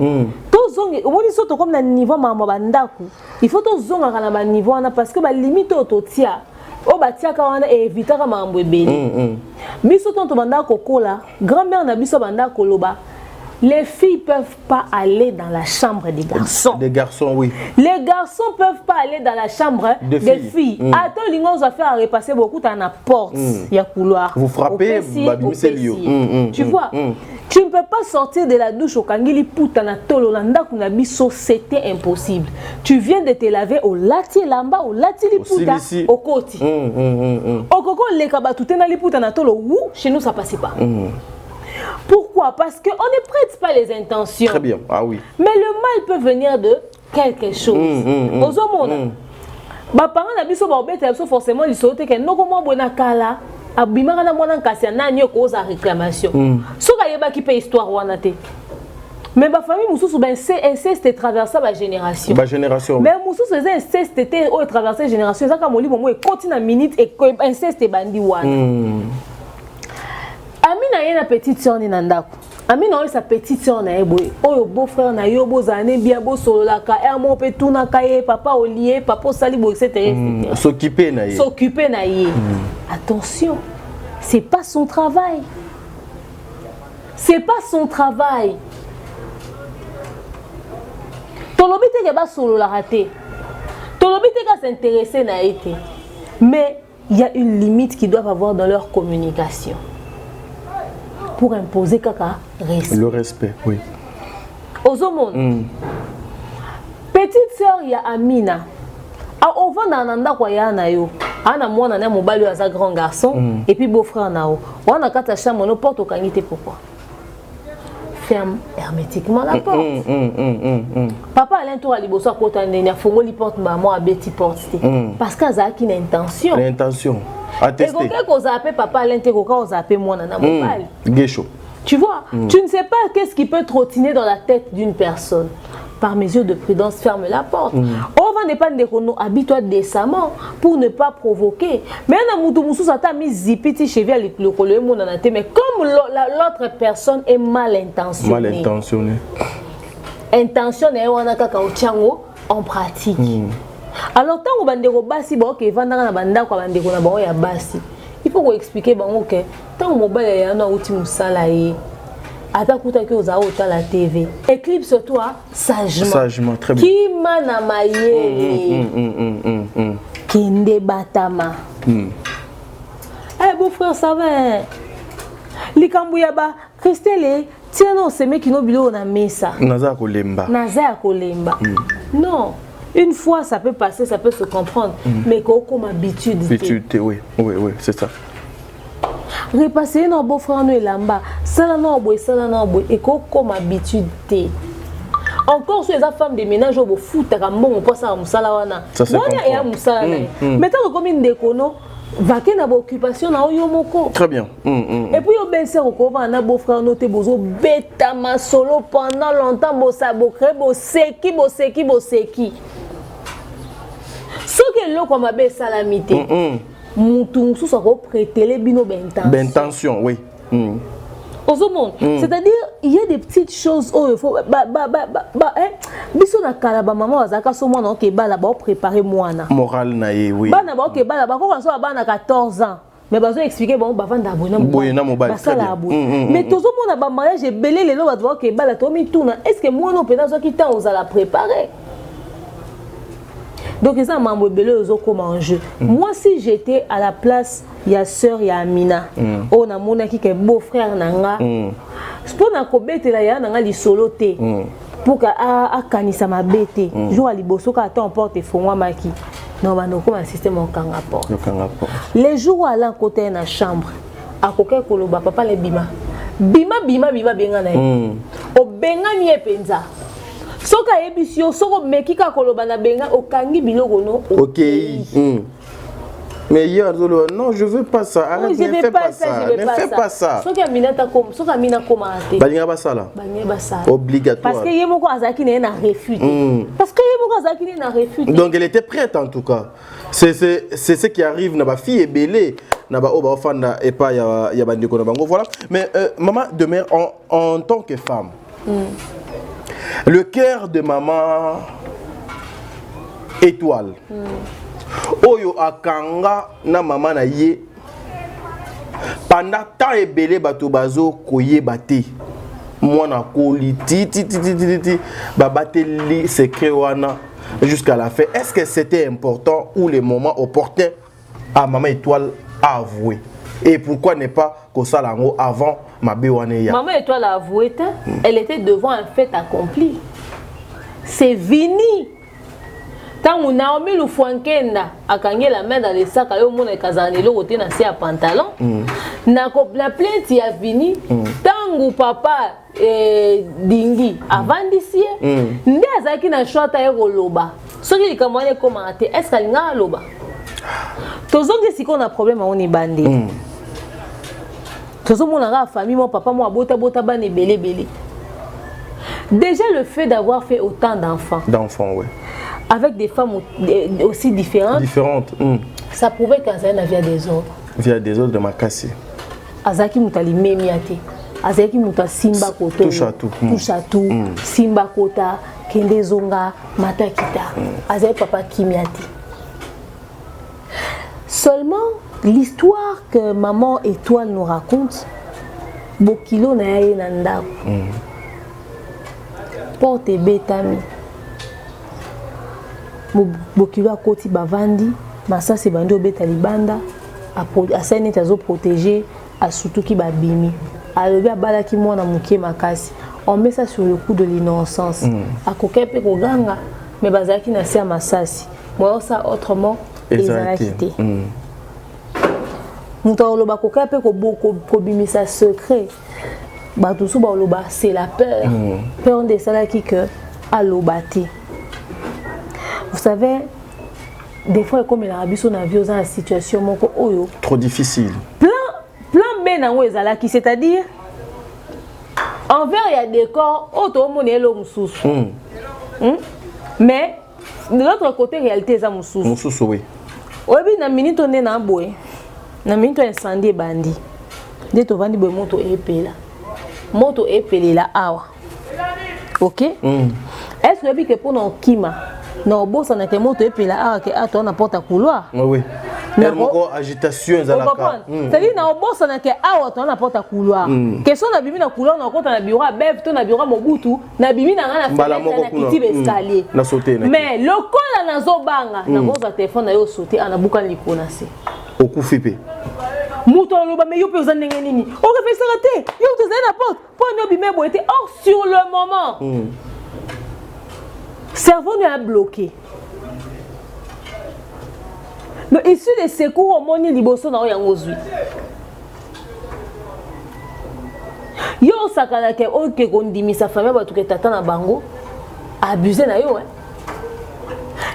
Speaker 7: Tozonga omoni soto comme na niveau mambo bandaku. Il faut tozonga na ba niveau na parce que ba limite ototia. O batia ka wana éviter ka mambo ebele. Biso tonto banda kokola, grand-mère na biso banda koloba. Les filles peuvent pas aller dans la chambre des garçons.
Speaker 1: Des garçons, oui.
Speaker 7: Les garçons peuvent pas aller dans la chambre des filles. Attends, l'ingos va faire repasser beaucoup dans la porte. Il y a couloir.
Speaker 1: Vous frappez,
Speaker 7: tu vois. Tu ne peux pas sortir de la douche au Kangili Poutana Tololanda Kunabiso, c'était impossible. Tu viens de te laver au Lati Lamba, au Lati Liputa, au Koti. Au Koko, les Kabatutena Liputana Tolo, chez nous ça passait pas. Pourquoi? Parce qu'on ne prête pas les intentions.
Speaker 1: Très bien, ah oui.
Speaker 7: Mais le mal peut venir de quelque chose. Aux hommes, bah parents n'habitent pas forcément ils sautent que non comment bona kala abimaka na mwana kasi na nyo koza réclamation. Soka yeba qui paye histoire wana te. Mais ma famille mususu ben inceste traverser ma génération.
Speaker 1: Ma génération.
Speaker 7: Mais mususu c'est inceste était au traverser génération ça comme libo moi continue à minute et inceste bandi wana. Amina yena petite sœur ni nandako. Amina sa petite sœur na eboy. Oyo beau-frère na yo bozane bien bo sololaka. Mon petou na kaye papa olié, papa salibo etc.
Speaker 1: S'occuper na yé.
Speaker 7: S'occuper na yé. Attention. C'est pas son travail. C'est pas son travail. Tolobite ke ba sololaka te. Tolobite ka s'intéresser na été. Mais il y a une limite qu'ils doivent avoir dans leur communication. Pour imposer kaka respect.
Speaker 1: Le respect, oui.
Speaker 7: Aux hommes. Petite sœur, il y a Amina. On va dans nanda kwa ya na yo. Ana mwana na mobali ya grand garçon et puis beau-frère na o. On a kata chambre no porte au kangité pourquoi? ferme hermétiquement la porte. Papa Alain Tour a liboso kota ndenya fongoli porte maman a beti porte. Parce qu'azaki une intention.
Speaker 1: L'intention. Attesté.
Speaker 7: Et quand on zappe papa Alain Tour quand on zappe moi na mobile.
Speaker 1: Guécho.
Speaker 7: Tu vois, tu ne sais pas qu'est-ce qui peut trottiner dans la tête d'une personne. Par mesure de prudence, ferme la porte. On va ne pas habille-toi décemment pour ne pas provoquer. Mais mais comme l'autre personne est mal intentionnée. Intentionnée, en pratique. Alors, tant que il faut expliquer que tant que Atakuta aux à la TV. Éclipse toi sagement.
Speaker 1: Sagement, très bien.
Speaker 7: Qui m'a maillé. Kende batama. Eh beau-frère, ça va. Likambuyaba, Christelle, tiens non, c'est mec qui n'ont bilo na mesa.
Speaker 1: Naza kolemba.
Speaker 7: Naza kolemba. Non. Une fois, ça peut passer, ça peut se comprendre. Mais comme habitude.
Speaker 1: Habitude, oui, c'est ça.
Speaker 7: Repasser nos beaux-frères nous et lamba, ça et comme habitude. Encore sur les femmes de ménage au foot, à bon, passe à Moussalawana.
Speaker 1: Ça c'est
Speaker 7: mais tant que comme une décono, va qu'il y a une occupation à Oyomoko.
Speaker 1: Très bien.
Speaker 7: Et puis au benser au couvent, on a beau-frère noté bozo bêta ma solo pendant longtemps, bossa bocré, bosseki. Ce que l'eau comme abbé salamité. Moutou sous sa prêter les bino
Speaker 1: bentention, oui.
Speaker 7: C'est-à-dire il y a des petites choses où il faut biso na kalaba maman azaka so mwana ke bala ba préparer mwana
Speaker 1: moral na ye oui
Speaker 7: bana ba ke bala ba ko so bana 14 ans mais bazo expliquer bon ba vanda abona
Speaker 1: mobile très bien
Speaker 7: mais tozo mona ba mariage belé lelo ba voir ke bala to mi tuna est-ce que mwana peut dans qui temps on la préparer. Donc, ça m'a embelé aux autres comme en jeu. Moi, si j'étais à la place, il y a sœur, il y a Amina. On a mon qui est beau-frère Nanga. C'est pour que là, il y a un solo té. Pour que kanisa ma bête. Jour à liboso quand on porte et faut moi maki. Non, mais nous comme un système en kangaport. Les jours à l'un côté dans la chambre, à côté koloba papa les bima. Bima benga na. O benga ni epenza. Soka ebisio soko mekika koloba na benga okangi biloko no.
Speaker 1: OK. Mais hier non, je veux pas ça. Arrête, ne fais pas ça. Ne fais pas ça.
Speaker 7: Soka minata comme soka mina commenter.
Speaker 1: Balinga basala. Obligatoire.
Speaker 7: Parce que yemoko azaki na refute. Parce que yemoko azaki na refute.
Speaker 1: Donc elle était prête en tout cas. C'est ce qui arrive na ba fille ebelé na ba oba ofanda et pas ya bandeko na bango voilà. Mais maman de mère en tant que femme. Le cœur de maman étoile. Oyo akanga na maman na ye. Pendant tant ebele bato bazo koyeba te. Mwana koli ti babate li secret wana jusqu'à la fin. Est-ce que c'était important ou les moments opportuns à maman étoile à avouer? Et pourquoi ne pas que ça l'ango avant ma béwaneya?
Speaker 7: Maman étoile a avoué, elle était devant un fait accompli. C'est Vini. Tant on a mis le fouankenda à kange la main dans les sacs, à mon kazanelo côté na à pantalon. La plainte y a Vini. Tant ou papa dingi avant d'ici. Ndé azaki na shota e loba. Ce qui est comment commenter, est-ce qu'elle n'a loba? Tous les si qu'on a problème on est bandé. Tous mon la famille, mon papa, moi bota ban et belé. Déjà le fait d'avoir fait autant d'enfants.
Speaker 1: D'enfants, oui.
Speaker 7: Avec des femmes aussi différentes. Ça prouvait qu'Azaki a via des ordres.
Speaker 1: Via des ordres de ma casse.
Speaker 7: Azaki mutali memiate. Azaki muta simba koto.
Speaker 1: Touche à tout.
Speaker 7: Touche à tout. Simba kota, kende zonga, matakita. Azaki papa kimiati. Seulement, l'histoire que maman étoile nous raconte, Bokilo na ye nanda. Porte betami. Bokilo a koti bavandi, masa se bandi obeta libanda, a sene tazo protéger, a surtout ki babimi. A levé a bala ki mwana muke makasi. On met ça sur le coup de l'innocence. A kokepe koganga, mais bazaki na se a masasi. Moi ça autrement. Exactement. Nous avons le secret. Batoussou Baoloba, c'est la peur. Peur de ça qui que à l'obati. Vous savez, des fois, comme il a habité son avion dans la situation,
Speaker 1: trop difficile.
Speaker 7: Plan B dans Ouezalaki, c'est-à-dire, envers il y a des corps, automoné l'homme sous. Mais, de l'autre côté, réalité, c'est un sous.
Speaker 1: Moussous, oui.
Speaker 7: Oui, na minute on est na boy. Na minute incendie bandi. Dès to bandi boy moto epela. Moto epela la awa. OK? Est-ce que pour non kima, non bossa na ke moto epela awa ke ato na porte à couloir?
Speaker 1: Oui. Na agitation zalaka.
Speaker 7: C'est-à-dire na bossa na ke awa to na porte à couloir. Question na bimi na couloir na compte na bureau bev to na bureau mobutu, na bimi na na fenêtre na petit escalier.
Speaker 1: Na sauter na.
Speaker 7: Mais le col na zo banga, na bossa téléphone na yo sauter ana buka likona se.
Speaker 1: Okufipe.
Speaker 7: Mouton loba mais yo pe za ndenge nini? O refait ça raté. Yo te za na porte. Pour no bimé bo était or sur le moment. Cerveau nous a bloqué. Mais issu des secours au moni liboso na yango zui. Yo sakana ke o ke kondimi sa famille ba to ke tata na bango abuser na yo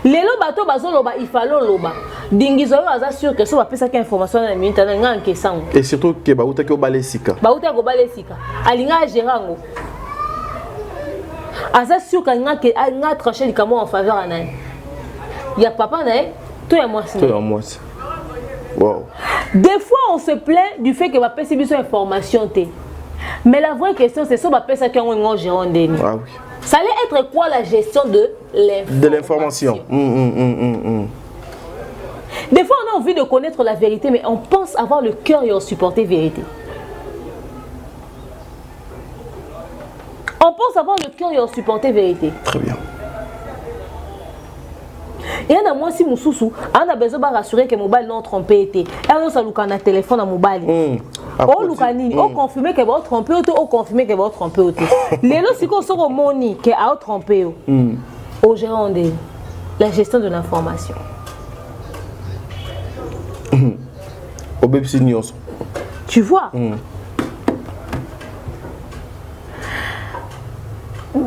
Speaker 7: Lelo bato bazoloba ifalo loba. Dingizo yo aza sûr que so ba pesa ka information na minute na nganke sango.
Speaker 1: Et surtout que ba utaki obalesika.
Speaker 7: Ba utaki obalesika. Alinga gerango. Aza sûr que nga trancher likamo en faveur à nani. Ya papa na tout est moi.
Speaker 1: Tout est moi. Wow.
Speaker 7: Des fois on se plaint du fait que ba pesa biso information té. Mais la vraie question c'est so ba pesa ka ngo gérant deni.
Speaker 1: Ah oui.
Speaker 7: Ça allait être quoi la gestion de l'information?
Speaker 1: De l'information.
Speaker 7: Des fois, on a envie de connaître la vérité, mais on pense avoir le cœur et on supporte la vérité. On pense avoir le cœur et on supporte la vérité.
Speaker 1: Très bien.
Speaker 7: Et il y en a moi si Moussoussou, on a besoin de rassurer que mobile non trompé été. Et on a un téléphone à mobile. Oh Lucanini, on confirme que vous trompé ou on confirme que vous trompé ou les lots si qu'on sort au moni que a trompé au gérant de la gestion de l'information.
Speaker 1: Au bébé news.
Speaker 7: Tu vois? Il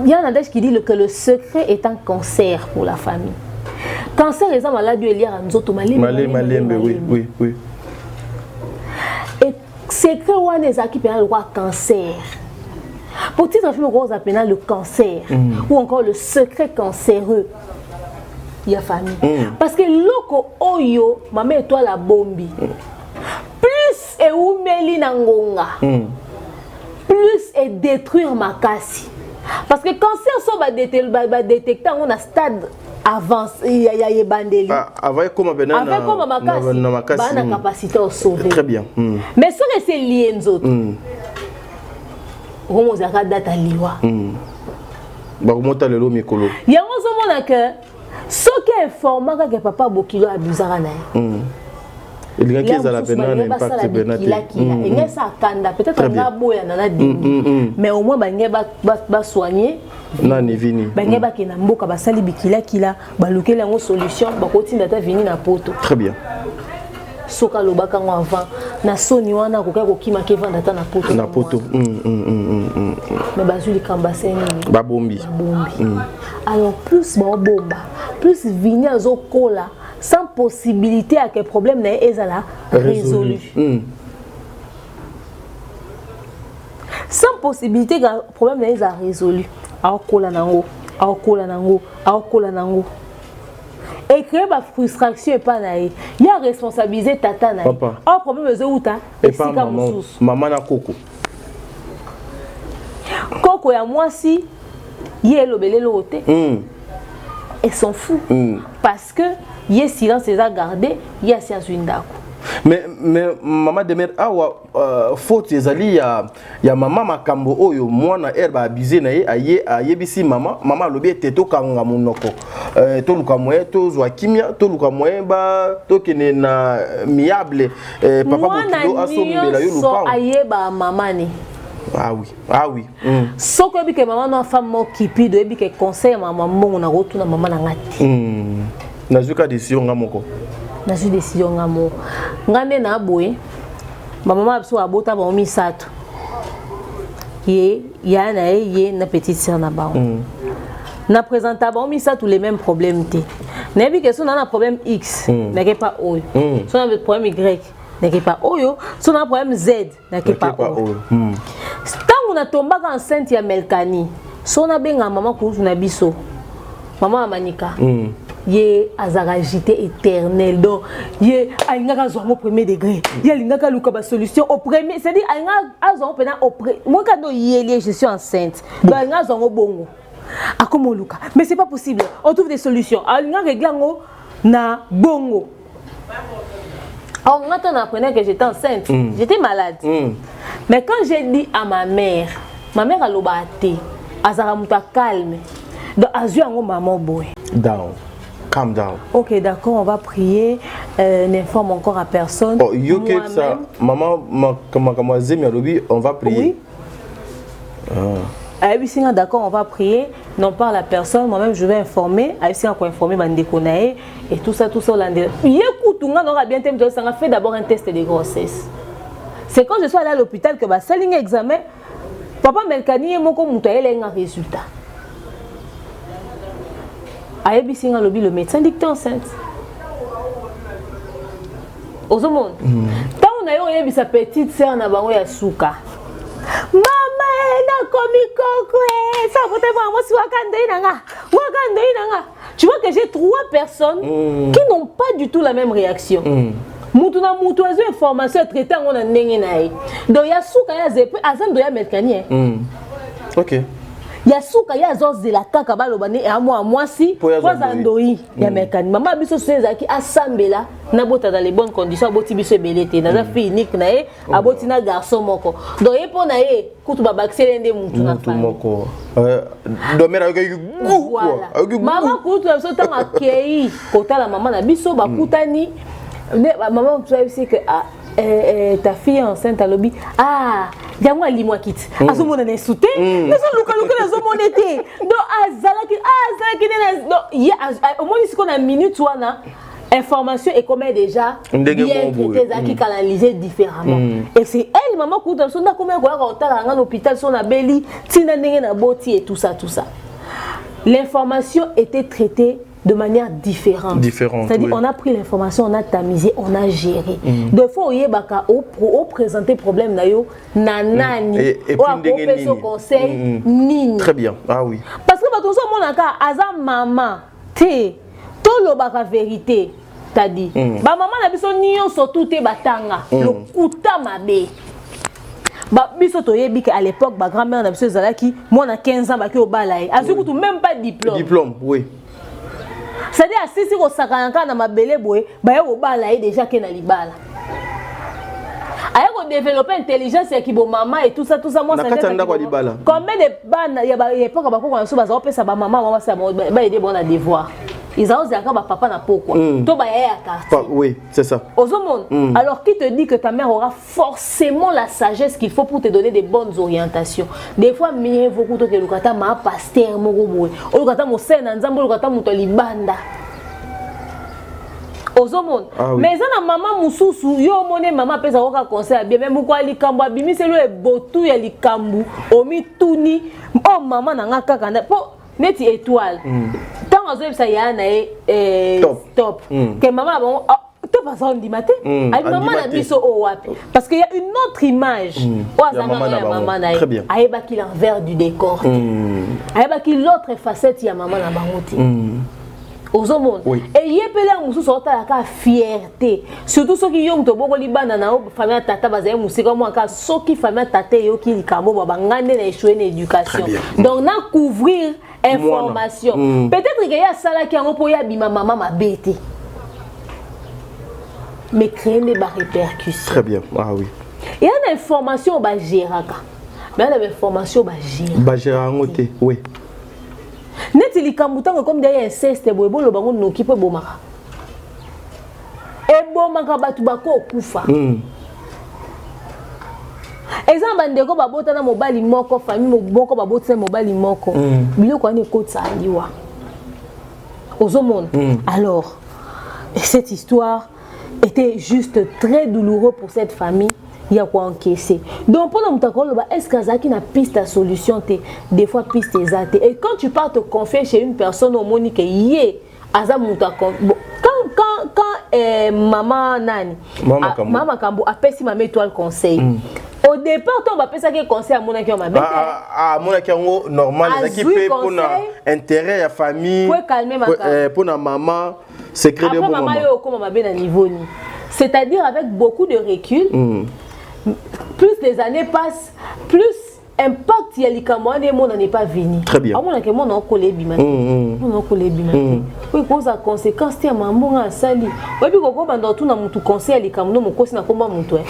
Speaker 7: y a un adage qui dit que le secret est un cancer pour la famille. Cancer est un malade du lié à nous autres malais.
Speaker 1: Oui.
Speaker 7: Et secret ou un des acquis pénal le cancer. Pour titre film rose appelé le cancer ou encore le secret cancéreux. Il y a famille. Parce que loko oyo maman et toi la bombi. Plus et ou meli nangonga. Plus et détruire ma casse. Parce que cancer so ba détecter on a stade avance il y a bandeli.
Speaker 1: Avec comme benana.
Speaker 7: Avec comme ma casse. Ba na capacité à sauver.
Speaker 1: Très bien.
Speaker 7: Mais ce que c'est lié nzoto. Romo zaka data liwa.
Speaker 1: Ba remonta le lo mikolo.
Speaker 7: Ya ngozo mona que ce qui est information que papa Bokilo abusera na.
Speaker 1: Il y a qui a la benana impact benate.
Speaker 7: Il y a ça kanda peut-être na boya na dingi. Mais au moins ba ba soigner.
Speaker 1: Nani vini.
Speaker 7: Ba ngeba ke na mboka ba sali bikila kila ba lokela ngo solution ba kotinda ta vini na poto.
Speaker 1: Très bien.
Speaker 7: Soka lobaka ngo avant na soni wana ko kima ke vanda ta na poto.
Speaker 1: Na poto.
Speaker 7: Mais bazuli kamba seni.
Speaker 1: Ba bombi.
Speaker 7: Alors plus ba bomba, plus vini azo kola sans possibilité à que problème n'est ezala résolu. Sans possibilité que problème n'est ezala résolu. Alors kola nango, et créer ma frustration et pas naïe. Il y a responsabiliser tata naïe. Un problème est où ta?
Speaker 1: Et pas maman na koko.
Speaker 7: Koko ya moi si yé lobele loté. Ils s'en foutent parce que y a silence les a gardé, y a science une dako.
Speaker 1: Mais maman de mère awa faute ezali ya maman makambo oyo mwana herba abusé na ye ayebisi maman lobi teto kanga monoko to luka moyen to zwa kimia to luka moyen ba to kene na miable papa Bokilo asombela yo lupa
Speaker 7: ayeba maman ni.
Speaker 1: Ah oui.
Speaker 7: Ce que que maman na femme mo kipi de bi que conseil maman mo na retourna maman na ngati.
Speaker 1: Na zuka décision ngamoko.
Speaker 7: Na zu décision ngamo. Ngane na boye. Maman abso abota ba misato. ya na petite sœur na ba. Na présenta ba mi ça tous les mêmes problèmes té. Na bi que son na problème X, n'a pas oyo. Son na problème Y, n'a pas oyo. Son na problème Z, n'a pas oyo. Tant on a tombé enceinte ya Melkani, son a benga maman ko na biso. Maman Amanika. Ye azaragité éternel donc ye alinga zo mo premier degré ye alinga luka ba solution au premier c'est dire alinga azo pena au moi quand je suis enceinte donc alinga zo mo bongo akomo luka mais c'est pas possible on trouve des solutions alinga réglango na bongo. Alors quand on apprenait que j'étais enceinte j'étais malade mais quand j'ai dit à ma mère a lobate azara muta calme donc azu ngo maman boy
Speaker 1: down. Calm down.
Speaker 7: Ok, d'accord, on va prier. N'informe encore à personne.
Speaker 1: Oh, ça. Maman, on va prier.
Speaker 7: Oui. D'accord, on va prier. Non pas à la personne. Moi-même, je vais informer. On va informer et tout ça, tout ça. Écoute, on aura bien fait d'abord un test de grossesse. C'est quand je suis allé à l'hôpital que ça ligne examen. Papa Melkani et mon a un résultat. Le médecin dit que tu es enceinte. Au monde. Quand on a eu sa petite sœur na bango ya suka. Maman, na komi koko, ça faut te voir moi si wakande nanga. Tu vois que j'ai 3 personnes qui n'ont pas du tout la même réaction. Mutu na mutu azo information traité on na ndenge na ye. Donc ya suka ya zepe azando ya Melkani.
Speaker 1: OK.
Speaker 7: Ya suka ya zoze la kaka balobane et à moi si pour andoi ya Melkani maman biso sezaki asambela na bota dans les bonnes conditions aboti biso belete na fille unique na e aboti na garçon moko donc e pona e kutu ba baxelende mutu na femme
Speaker 1: moko domera
Speaker 7: voilà maman kutu biso tanga kei kota la maman na biso ba kutani maman tu sais que ta fille enceinte à lobby yango alimwa kiti azomona na soute nazo luka nazomona te donc azalaki donc au moins si qu'on a minute wana information et comment déjà bien traité qui canalisé différemment et c'est elle maman kuta sonda comment ko otala nga l'hôpital son na beli tina ndenge na boti et tout ça l'information était traitée de manière différente. C'est-à-dire, on a pris l'information, on a tamisé, on a géré. De fois, on présenter problème nanani.
Speaker 1: Et puis,
Speaker 7: on conseil nini.
Speaker 1: Très bien. Ah oui.
Speaker 7: Parce que tout ça, mon aka, aza maman, tout le baka vérité, t'as dit. Ba maman na biso nion surtout te batanga, le kuta mabe. Ba biso toyebi que à l'époque, ba grand-mère na biso zalaki, moi na 15 ans ba ke obalaye. Azuku même pas diplôme.
Speaker 1: Diplôme, oui.
Speaker 7: C'est-à-dire si on s'accroche dans ma belle boue, bah on bala déjà que na libala. On développer intelligence et qui bon maman et tout ça moi ça.
Speaker 1: Combien
Speaker 7: de ban il y a pas comme on se base on peut ça maman ça bah aider bon à devoir. Ils ont dit que papa n'a pas quoi. Toi bah
Speaker 1: oui, c'est ça.
Speaker 7: Aux monde. Alors qui te dit que ta mère aura forcément la sagesse qu'il faut pour te donner des bonnes orientations. Des fois mieux beaucoup que le kata ma pasteur mo boue. O kata mo sena nzambo le kata mo to libanda. Aux monde. Mais ça na maman mususu yo mone maman pesa ko conseil bien même ko ali kambo abimi c'est le botu ya likambu omi tuni oh maman na nga kaka na po neti étoile. Tant que ça y a top. Que maman bon top à ça du matin. Maman a biso au wapi. Parce qu'il y a une autre image. Maman
Speaker 1: très bien.
Speaker 7: Aïba qui l'envers du décor. Aïba qui l'autre facette ya maman na bangoti. Aux hommes. Et y a pelé musu sorta la fierté. Surtout ceux qui ont to boko libana na famille tata bazaye musika moi ka soki famille tata yo ki likambo babangane na échouer na éducation. Donc na couvrir information. Peut-être qu'il y a ça là qui a pour y abima maman ma bête. Mais créer des répercussions.
Speaker 1: Très bien. Ah oui.
Speaker 7: Il y a une information ba géraka. Mais il y a une information ba gérer.
Speaker 1: Ba gérer oui.
Speaker 7: Neti likambutango comme derrière inceste bobo lo bango noki pe bomaka. E bomaka batu bako kufa. Exemple ndeko babota na mobali moko famille moko babota na mobali moko. Biloko ane kotsa aliwa. Ozomone. Alors cette histoire était juste très douloureuse pour cette famille il y a quoi encaisser. Donc pendant que tu est-ce que tu as une piste à solution, des fois piste exacte. Et quand tu pars te confier chez une personne au monde qui est quand maman Nani, maman Kambo a fait si ma étoile conseil. Au départ, on va penser que conseil à mon accueil ma bête.
Speaker 1: Mon accueil normal, qui peut pour intérêt à la famille,
Speaker 7: pour calmer ma
Speaker 1: pour la maman, secret de
Speaker 7: maman. Comme ma bête niveau. C'est-à-dire avec beaucoup de recul, plus les années passent, plus impact il y a les camarades et mon n'est pas venu.
Speaker 1: Très bien.
Speaker 7: À mon accueil mon collé bimaté. Mon collé bimaté. Oui, cause à conséquence c'est maman a sali. Oui, puis quand on tout na mutu conseil les camarades mon cause na combat mon toi.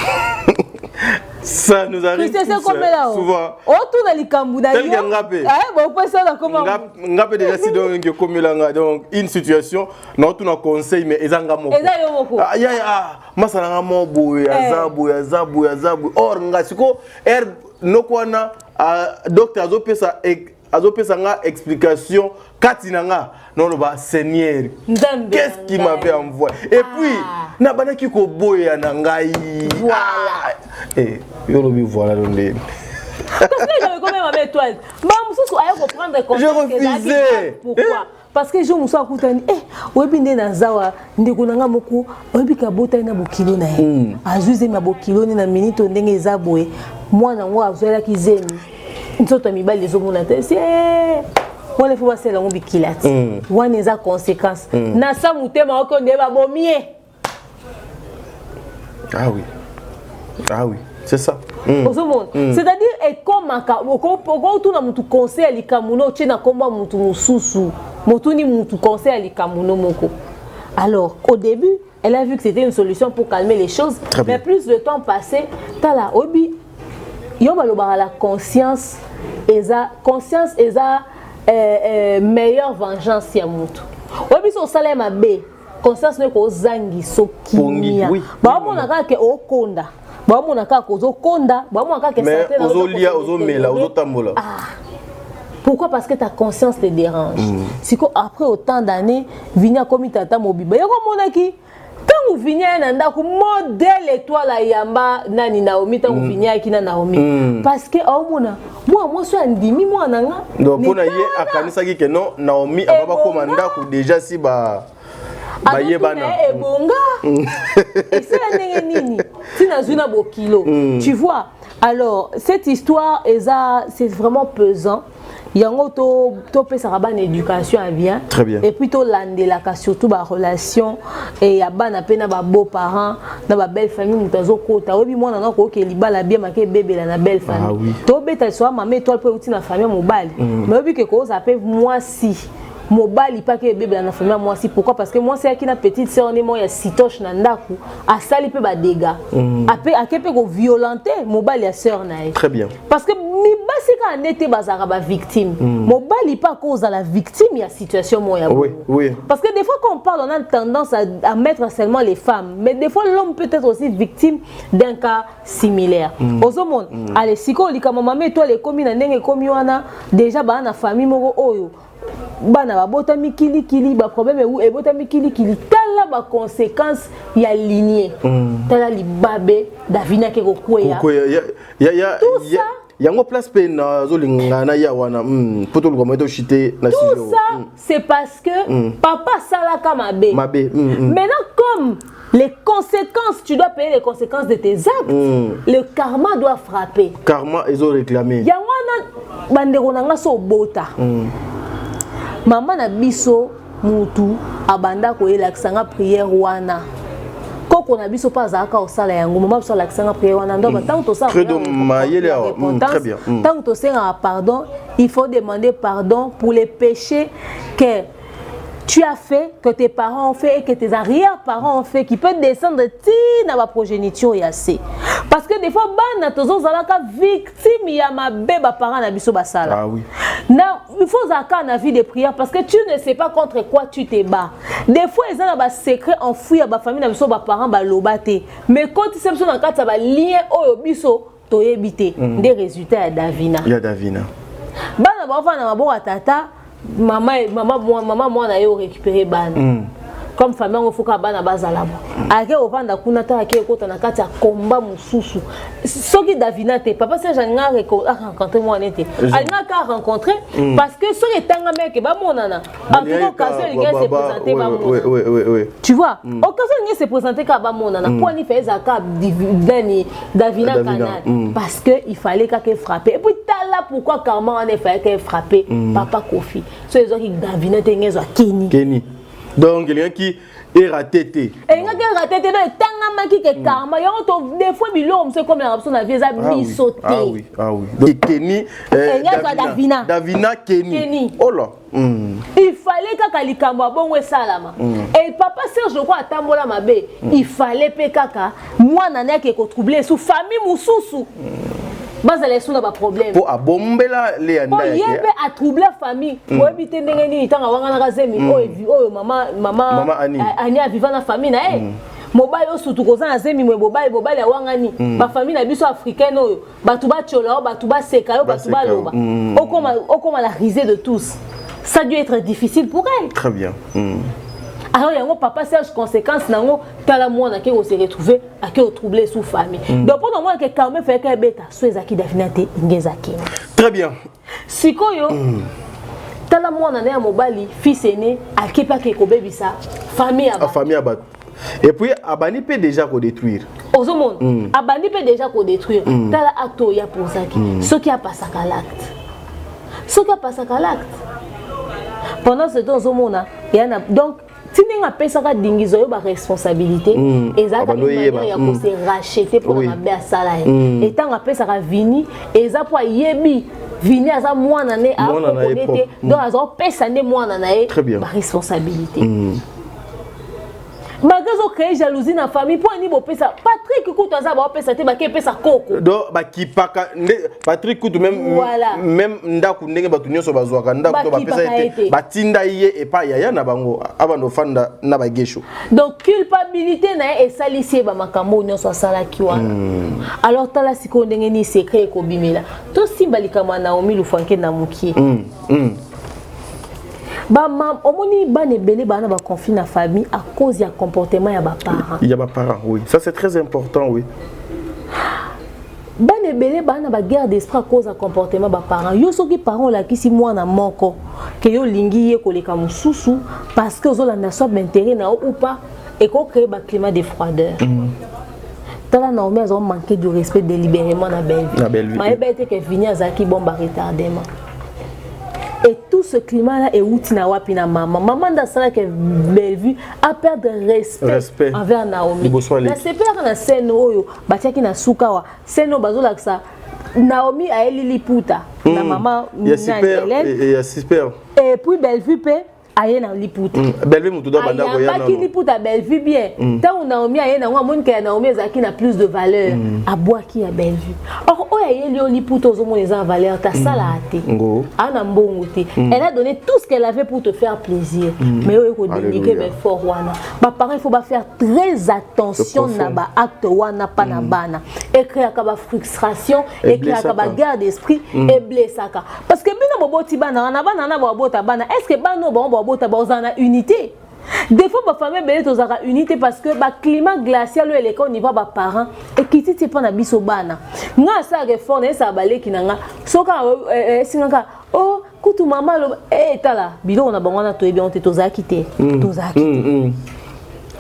Speaker 1: Ça nous arrive souvent.
Speaker 7: Oh, tout dans les Cambouda. Bon, pas ça, comment
Speaker 1: on a déjà si donc une situation, nous on a conseil mais ils ont moko. Masala moko azabu. Or ngasiko no kwana docteur azopesa nga explication katinanga non ba Seigneur. Qu'est-ce qui m'avait envoyé? Et puis na banaki ko boya na ngai.
Speaker 7: Voilà.
Speaker 1: Et voilà le nez.
Speaker 7: Parce que j'avais quand même ma étoile. Je
Speaker 1: refusais.
Speaker 7: Pourquoi? Parce que je me suis dit, webinde na zawa ndeko nanga moko webika bota na bokilo na ye. Azuze ma bokilo na minute ndenge ezabwe. Mwana ngo azwela kizemi. Nzoto mibali ezomona te. On faut passer la bikilati. Wana eza conséquence. Na sa mutema oko ndeba bomie.
Speaker 1: Ah oui. Ah oui, c'est ça.
Speaker 7: C'est-à-dire, et comme tu as un conseil à l'ikamuno, tu as un sous conseil à l'ikamuno moko. Alors, au début, elle a vu que c'était une solution pour calmer les choses. Mais plus le temps passé, tu as la hobby. Il y a la conscience et la meilleure vengeance. Obi so salaire ma bé. Conscience ne ko zangi so kimia. Ba mo na ka ke okonda. Ba mo na ka ko zo konda, ba mo na ka ke santé na
Speaker 1: ozolia ozomela ozotambola.
Speaker 7: Pourquoi? Parce que ta conscience te dérange. Si après autant d'années, vinya komi tata mobiba. Yako monaki tant vinya na ndako modèle étoile à yamba nani Naomi tant vinya ki na Naomi. Parce que omona moi so andimi moi nanga.
Speaker 1: Donc pona ye akanisa ki ke non Naomi ababa komanda ko déjà si ba
Speaker 7: tu vois, alors cette histoire c'est vraiment pesant. Il y a une éducation à bien.
Speaker 1: Très bien.
Speaker 7: Et puis la surtout la relation et il y a des beaux parents, dans belle famille, moi na ko ke libala bien maké bébé la belle famille. To beta so maman toi peut outi na famille mobile. Mais obi ke ko ça peut moi si mobile pas que bébé dans la famille moi si pourquoi? Parce que moi c'est qui na petite sœur ne moi ya sitoche na ndaku a sali pe ba dégâts a kepe ko violenter mobile ya sœur na.
Speaker 1: Très bien.
Speaker 7: Parce que mi basi ka nete bazara ba victime mobile pas cause à la victime ya situation moi ya.
Speaker 1: Oui.
Speaker 7: Parce que des fois quand on parle on a tendance à mettre seulement les femmes mais des fois l'homme peut être aussi victime d'un cas similaire. Au monde allez siko li kama maman toi les komi na ndenge komi wana déjà ba na famille moko oyo bana ba bota mikili ba problème et bota mikili tala ba conséquence ya lignée tala libabe davina ke kokuya
Speaker 1: yango place pe na zolingana ya wana poto lo moto chité na
Speaker 7: tout ça c'est parce que papa salaka mabe maintenant comme les conséquences, tu dois payer les conséquences de tes actes. Le karma doit frapper.
Speaker 1: Karma, ils ont réclamé.
Speaker 7: Yangwana bandeko nanga so bota. Maman na biso mutu abanda ko elakisanga prière wana. Koko na biso pas zaka osala yango maman biso elakisanga prière wana ndo tant to ça.
Speaker 1: Très bien.
Speaker 7: Tant to senga pardon, il faut demander pardon pour les péchés que tu as fait, que tes parents ont fait et que tes arrière-parents ont fait, qui peut descendre dans ma progéniture et assez. Parce que des fois, il victime ya ma bébé parent na biso basala.
Speaker 1: Ah oui.
Speaker 7: Il faut zaka na vie de prière parce que tu ne sais pas contre quoi tu te bats. Des fois, ils ont un secret enfoui à ma famille na biso ba parents ba lobate. Mais quand tu sais que na kata ba lien oyo biso to yebite des résultats à Davina.
Speaker 1: Il y a Davina.
Speaker 7: Bana ba fa na mabo tata. Maman moi na yo récupérer ban. comme famille on faut ka bana bazala ake ovanda kuna ta ake kota na kati ya combat mususu soki Davina te papa Serge nga rencontrer moi nete alina ka rencontrer parce que soki tanga mec ba monana en tout occasion il se présenter ba monana tu vois occasion il se présenter ka ba monana pour ni faire zaka Davina canal parce que il fallait qu'elle frapper et puis là pourquoi Karma on est fait qu'elle frapper papa Kofi so les qui Davina te ngezo Kenny
Speaker 1: donc quelqu'un qui est raté
Speaker 7: et nga qui raté te tanga maki que Karma yo to des fois bilom c'est comme la option na vie za bisoté
Speaker 1: ah oui donc Kenny Davina Kenny oh là
Speaker 7: il fallait kaka likambo bongo salama et papa Serge je crois atambola mabe il fallait pe kaka moi nana ke ko troubler sous famille mususu bazala sous na ba problème
Speaker 1: pour abombela les yanda
Speaker 7: yake pour yebe a troubler famille pour éviter ndenge ni tanga wanga na kazemi oh mama ani a vivant na famille na mobile surtout koza na zemi mobile awangani ba famille na biso africaine oyo batu ba chola batu ba seka yo batu ba loba okoma la risée de tous ça doit être difficile pour elle
Speaker 1: très bien
Speaker 7: alors yango papa Serge conséquence nango tala mwana ke se retrouver à ke troubler sous famille donc pendant moi que quand même fait que beta so ezaki Davina te ngezaki
Speaker 1: très bien
Speaker 7: sikoyo tala mwana na mobali fils aîné akepa ke ko bebisa famille
Speaker 1: aba et puis abani peut déjà ko détruire
Speaker 7: aux monde abani peut déjà ko détruire tala acte ya pour ça ce qui a passé à l'acte pendant ce temps aux monde il y en a donc si tu as payé ça dingizo ba responsabilité exactement il y a ko se racheter pour na ba sala et tant a payé ça vini et ça pour yebi vini aza mwana ne a connaître donc aza pesa ne mwana na e ba responsabilité magazo créer jalousie na famille pour ni bo pesa Patrick Kutu aza ba pesa te ba ke pesa koko
Speaker 1: donc ba kipaka Patrick Kutu même ndaku ndenge batu nyonso bazwaka ndaku to ba pesa ete batinda iye et pas yaya na bango abando fanda na ba gesho
Speaker 7: donc culpabilité na e salisie ba makambo nyonso sala kiwana alors tala siko ndenge ni secret ko bimela to simbalika mwana Naomi Lufanke na mukie omoni banebele bana ba conflit na famille à cause du comportement ya ba parents.
Speaker 1: Il y a ba parents, oui. Ça c'est très important, oui.
Speaker 7: Banebele bana ba guerre d'esprit à cause du comportement ba parents. Yo soki parents la kisi mwana moko que yo lingi ye koleka mususu parce que ozolanda soit d'intérêt na ou pas et ko créer ba climat de froideur. Tala Naomi a manqué du respect délibérément na Bellevue. Ma ebe que vini azaki bomba retardement. Et tout ce climat-là est outil na wapi na maman. Maman da sala que Bellevue a perdu respect envers Naomi. Na sepela na scène oyo batiaki na sukawa. Scène o bazola ça Naomi a elili puta na maman
Speaker 1: na Hélène. Et ya super.
Speaker 7: Et puis Bellevue pe aye na liputa.
Speaker 1: Bellevue mutu do banda ko ya na.
Speaker 7: Baki liputa Bellevue bien. Tant Naomi aye na ngwa que Naomi ezaki na plus de valeur à boaki ya Bellevue. Or oya yeli liputa ozo mona en valeur ta sala ate. Ana mbongo te. Elle a donné tout ce qu'elle avait pour te faire plaisir. Mais oyo ko déniquer mais fort wana. Ba parents il faut ba faire très attention na ba acte wana pa na bana. Écrire ka ba frustration, écrire ka ba guerre d'esprit et blessaka. Parce que bino boboti bana na bana na bobota bana. Est-ce que bano bon a unité. Des fois, ma famille est en unité parce que le climat glacial est au niveau des parents et qui ne pas biso bana. Nga sa réforme ça balé ki nanga. Soka sinanga oh kutu maman tala bilo on a bangana to bien on te toza quitté. Toza quitté.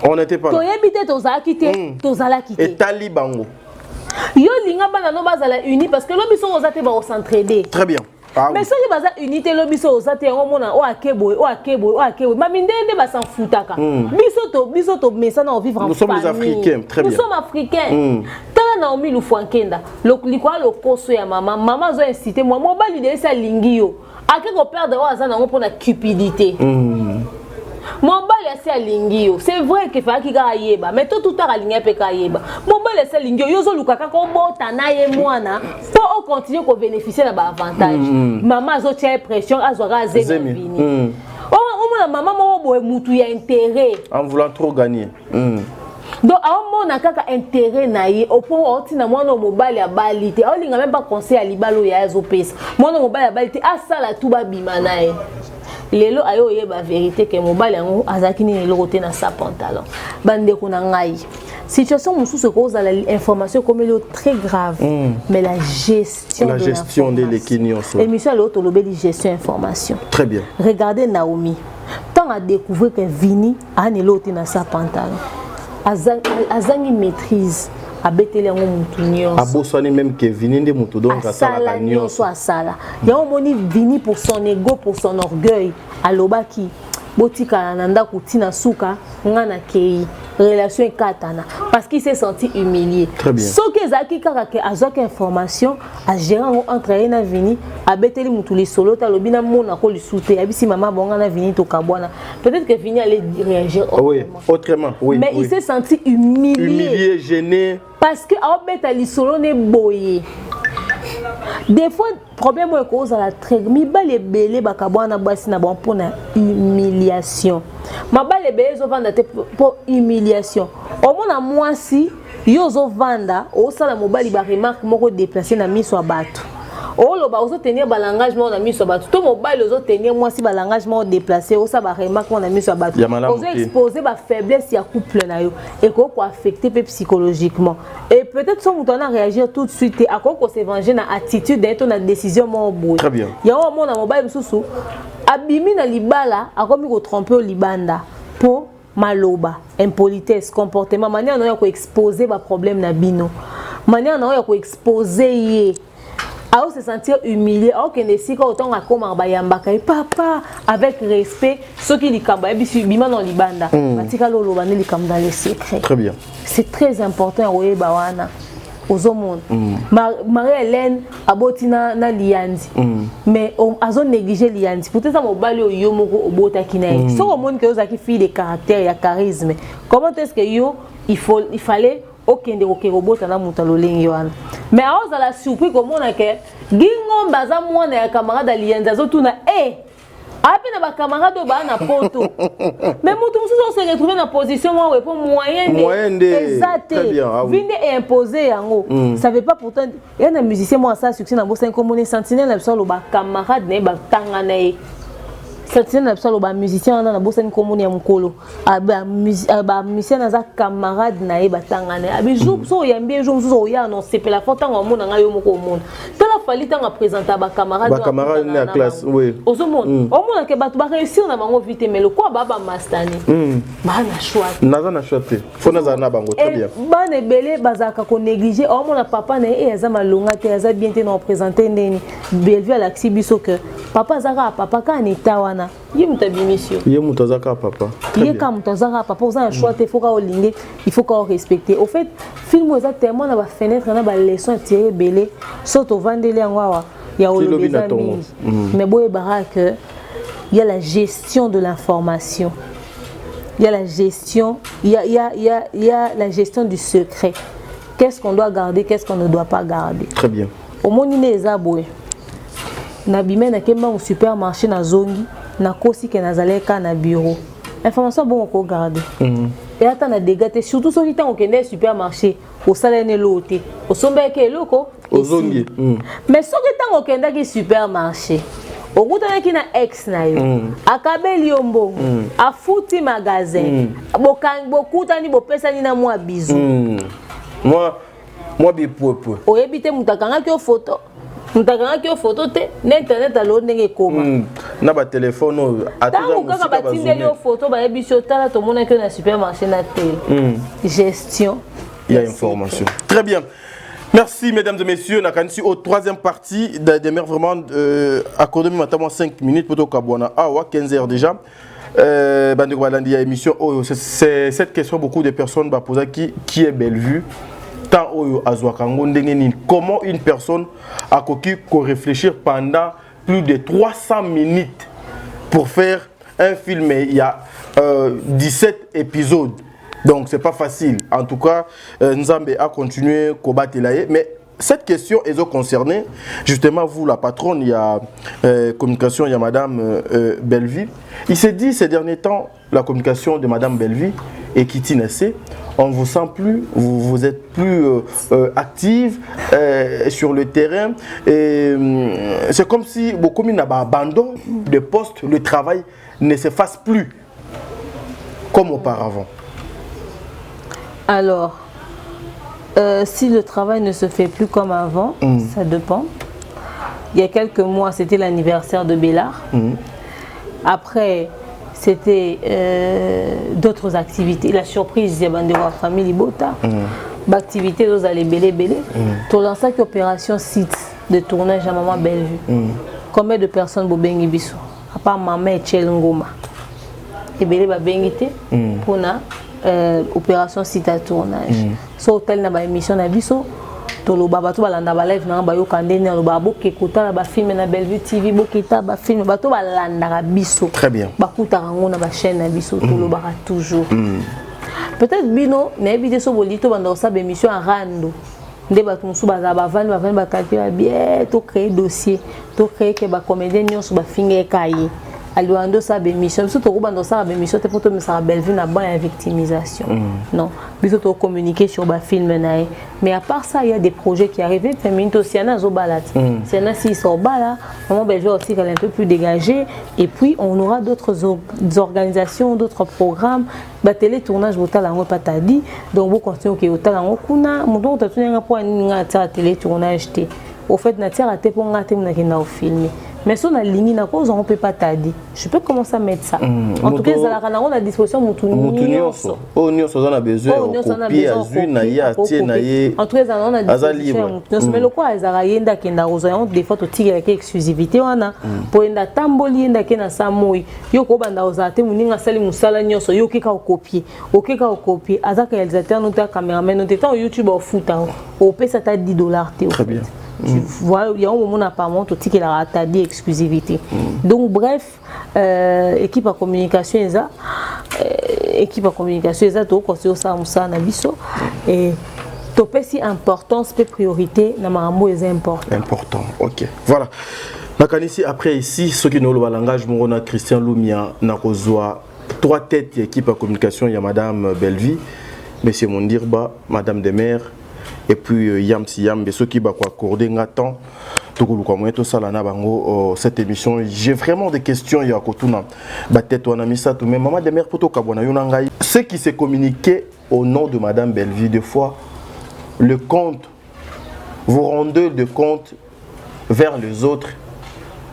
Speaker 1: On n'était pas là.
Speaker 7: To yebité toza quitté, toza la quitté.
Speaker 1: Et talibango.
Speaker 7: Yo linga bana no bazala uni parce que lo biso ozate ba s'entraider.
Speaker 1: Très bien.
Speaker 7: Mais si vous avez unité, le biso osate on mona o akebo. Mami ndende ba s'en foutaka. Biso to mais ça on vivre en famille.
Speaker 1: Nous sommes les Africains, très bien.
Speaker 7: Nous sommes Africains. Tala Naomi Lufankenda. Likwa lo koso ya maman zo inciter moi mobali de sa lingio. Akeko perdre wa za na pour na cupidité. Mon bal est à lingio. C'est vrai que fa ki ga yeba, mais tout à linga pe ka yeba. Mon bal est à lingio. Yozo lukaka ko bota na ye mwana. Pour continuer ko bénéficier na ba avantage. Maman zo tia pression azwaka zemi vini. Oh maman mo boye mutu ya intérêt.
Speaker 1: En voulant trop gagner.
Speaker 7: Donc on a kaka intérêt na ye au point où tina mwana mobali ya balité. On linga même pas conseil à libalo ya ezopesa. Mwana mobali ya balité asala tout ba bima na ye. lelo ayo yeba vérité que mobali yango azaki ni lelo côté na sa pantalon bande ko na ngai situation mususu ko za l'information comme elle est très grave mais la gestion
Speaker 1: de l'équilibre
Speaker 7: émission le auto lobeli gestion information
Speaker 1: très bien
Speaker 7: regardez Naomi tant à découvrir que Vini a ni lelo na sa pantalon azangi maîtrise abeteli yango mutu nyonso
Speaker 1: abosani même que Vini nde mutu donc
Speaker 7: asala nyonso asala yango moni Vini pour son ego pour son orgueil alobaki botika na ndako tina suka ngana kei relation ekatana parce qu'il s'est senti humilié ce que ezaki kaka ke azwaki information a gérer entre ye na Vini abeteli mutu lisolo talobi na mona ko lisute abisi mama bonga na Vini to kabwana peut-être que Vini allait réagir
Speaker 1: autrement
Speaker 7: mais il s'est senti humilié
Speaker 1: gêné
Speaker 7: parce que a beta lisolo ne boye des fois problème est cause à la très mi balé belé bakabwana basi na bon pour na humiliation ma balé belé zo vanda te pour humiliation au moins moi si yo zo vanda au sala mobali ba remarque moko déplacer na miso a bato o lo ba ozo tenir ba langagement na miso a bato to mobali ozo tenir moi si ba langagement déplacer au sa ba remarque na miso a bato ozo exposer ba faiblesse ya couple na yo et ko affecter psychologiquement et peut-être son mouton a réagir tout de suite à quoi qu'on s'évangile na attitude d'être na décision mon bout
Speaker 1: très bien
Speaker 7: ya o mona mobile susu abimi na libala akomi ko tromper au libanda pour maloba impolitesse comportement manière na ko exposer ba problème na bino manière na ko exposer yé à se sentir humilié alors que si quand autant à comme bayambaka papa avec respect ce qui li kamba bisu bima dans libanda batika lolo bane li kamba dans les secrets
Speaker 1: très bien
Speaker 7: c'est très important oye bawana aux monde Marie-Hélène abotina na liandi mais azo négliger liandi peut-être ça mobali yo moko obota kinaye so monde que ozaki fille de caractère ya charisme comment est-ce que yo il fallait okende okebota na mutalo lengi wana mais aoza la surpris komona ke gingo baza mwana ya camarade alienza zotuna api na ba camarade ba na poto mais mutu mususu se retrouver na position moi pour moyen de exact vinde et imposer yango ça veut pas pourtant il y a un musicien moi ça succès na bossa comme sentinelle na solo ba camarade ne ba tanga na Sentinelle na solo ba musicien na bossa komoni ya mukolo ba musicien na za camarade na ye batanga na abi jour so yambie jour so ya non c'est la faute en mona nga yo moko monde tala fali tanga présenter ba camarade
Speaker 1: na classe oui
Speaker 7: ozo monde o mona ke batu ba réussir na bango vite mais le quoi baba mastani ba na choix
Speaker 1: na choix te fo na za na bango très bien
Speaker 7: ba ne belé bazaka ko négliger o mona papa na e za malonga te za bien te na présenter ndeni Bellevue à l'axi biso que papa zaka papa ka ni tawana il
Speaker 1: papa
Speaker 7: il faut qu'on respecte au fait film exactement na ba fenêtre na ba leçon tirer belé saute vendele ngwa ya mais boye baraka il y a la gestion de l'information il y a la gestion il y a la gestion du secret qu'est-ce qu'on doit garder qu'est-ce qu'on ne doit pas garder
Speaker 1: très bien
Speaker 7: au monde ne ezaboué na bimé na kemba au supermarché na zongi na kosi ke nazaleka na bureau information bon ko garder et attends na dégâts surtout ceux qui tant au supermarché au salaire ne loté au sombe ke loko
Speaker 1: au zongi
Speaker 7: mais ceux qui tant au kenda ki supermarché au gutana ki na ex na yo akabeli yombo afuti magasin bokutani bopesani na mwa bisou
Speaker 1: moi bipopo
Speaker 7: oyebite mutakanga ki photo mutaganga ki photo te na internet alo ndenge koma
Speaker 1: na ba téléphone
Speaker 7: tango kaka batindeli photo ba yebiso tala to mona ke na supermarché na télé gestion
Speaker 1: il y a information très bien. Merci mesdames et messieurs, on a au troisième partie des mères vraiment accordé maintenant 5 minutes pour Kabwana. 15h déjà. Bandeko Balandi a émission c'est cette question beaucoup de personnes va poser qui est Bellevue. Tant oyo azwakango ndengeni comment une personne a ko réfléchir pendant plus de 300 minutes pour faire un film. Il y a 17 épisodes. Donc c'est pas facile. En tout cas, Nzambe a continué combattre là. Mais cette question est concernée justement vous la patronne. Il y a communication, il y a Madame Bellevue. Il s'est dit ces derniers temps la communication de Madame Bellevue et Kitinessé, on vous sent plus, vous êtes plus active sur le terrain. C'est comme si beaucoup d'abandon de poste, le travail ne se fasse plus comme auparavant.
Speaker 11: Alors, si le travail ne se fait plus comme avant, ça dépend. Il y a quelques mois, c'était l'anniversaire de Bélard. Après, c'était d'autres activités. La surprise, il y a de la famille Bota. L'activité, vous allez belé. Tout lancé l'opération site de tournage à Maman Bellevue. Combien de personnes vous bengi biso? À part Maman et Tchel Ngoma. Et belé va bengité pour la opération site à tournage. So hôtel na ba émission na biso. Toloba bato balanda ba live na ba yo kandene lo ba bokekuta ba film na Bellevue TV bokita ba film bato balanda biso.
Speaker 1: Très bien.
Speaker 11: Ba kuta ngo na ba chaîne na biso toloba toujours. Peut-être bino na ebité so bolito banda sa ba émission à rando. Nde bato musu baza ba vani ba calculer bien to créer dossier, to créer que ba comédien nyonso ba finge kayi. Aluando sa bémission, biso to bando sa bémission te poto me sa Bellevue na bonne victimisation. Non, biso to communiquer sur ba film nae. Mais à part ça, il y a des projets qui arrivent. Féminine aussi, il zo balat. C'est là si sont bala, Maman Bellevue aussi qu'elle est un peu plus dégagée. Et puis on aura d'autres organisations, d'autres programmes. Ba télé tournage bota la pas ta dit. Donc vous continuez que bota la kuna, mon don ta tuner pour une télé tournage té. Au fait na tira té pour ngaté mon na filmer. Mais si on a ligne na cause on peut pas t'aider. Je peux commencer à mettre ça. En tout cas, on a à disposition
Speaker 1: Moutounioso. Oh nyonso on a besoin. Copier azul na ya tie na ye.
Speaker 11: En tout cas, on a disposition. Mais le quoi ezara yenda kenda roza des fois to tigela ke exclusivité wana. Pour enda tamboli yenda ke na samoi. Yo ko banda ozate muninga sali musala nyonso yo kika copier. Okeka copier. Azaka réalisateur no ta cameraman no ta YouTube au foot. Au pesa ta $10
Speaker 1: Très bien.
Speaker 11: Tu vois, il y a un moment apparemment tout qui a ta dit exclusivité. Donc bref, équipe à communication tout conseil ça musa na biso et topé si importance et priorité na marambo est important.
Speaker 1: Important. OK. Voilà. Nakanisi après ici ce qui nous le langage Morona Christian Lumia na kozwa 3 têtes équipe à communication il y a madame Bellevue, monsieur Mondirba, madame Demer et puis Yam mais ceux qui va accorder un temps tout ça là bango cette émission j'ai vraiment des questions il y a kotuna batet wana misato mais maman de mère poto kabona yonanga ce qui s'est communiqué au nom de madame Bellevue des fois le compte vous rendez le compte vers les autres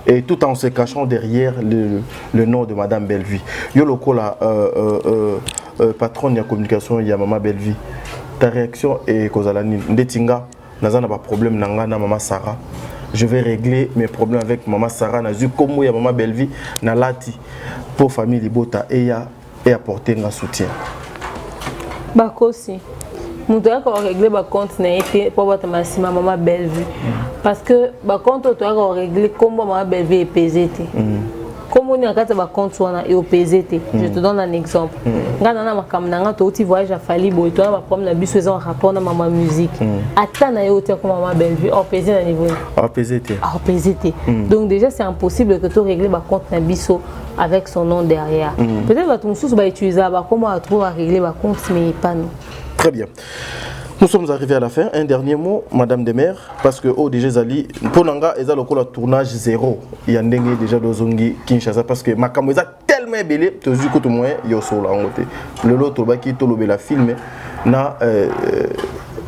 Speaker 1: et tout en se cachant derrière le nom de madame Bellevue yo lokola patron de la communication il y a maman Bellevue. Ta réaction est Kozalani Ndetinga, Nazana pas problème nanga na maman Sarah. Je vais régler mes problèmes avec maman Sarah. Nazu comme il y a maman Bellevue na lati pour famille Libota et apporter un soutien.
Speaker 11: Bakosi. Nous devons régler le compte pour votre maman Bellevue. Parce que le compte doit régler comme maman Bellevue est pesée. Comme on est en cas de compte et au PZT, je te donne un exemple. Quand on a ma caméra, tu voyages à Fali, tu as ma bus en rapport à ma musique. Attends, on a hauteur comme ma Bellevue, au PZT à niveau.
Speaker 1: Au PZT.
Speaker 11: Au PZT. Donc déjà c'est impossible que tu règles le compte na biso avec son nom derrière. Peut-être que tu vas utiliser comment trouver à régler le compte, mais pas nous.
Speaker 1: Très bien. Nous sommes arrivés à la fin. Un dernier mot, Madame Demer, parce que au déjà Zali, pour Nanga, ils ont le tournage 0. Il y a déjà deux Zongi Kinshasa parce que ma caméra est tellement belle, tu as vu que tout le monde est sur la honte. Le lot qui est le la film, na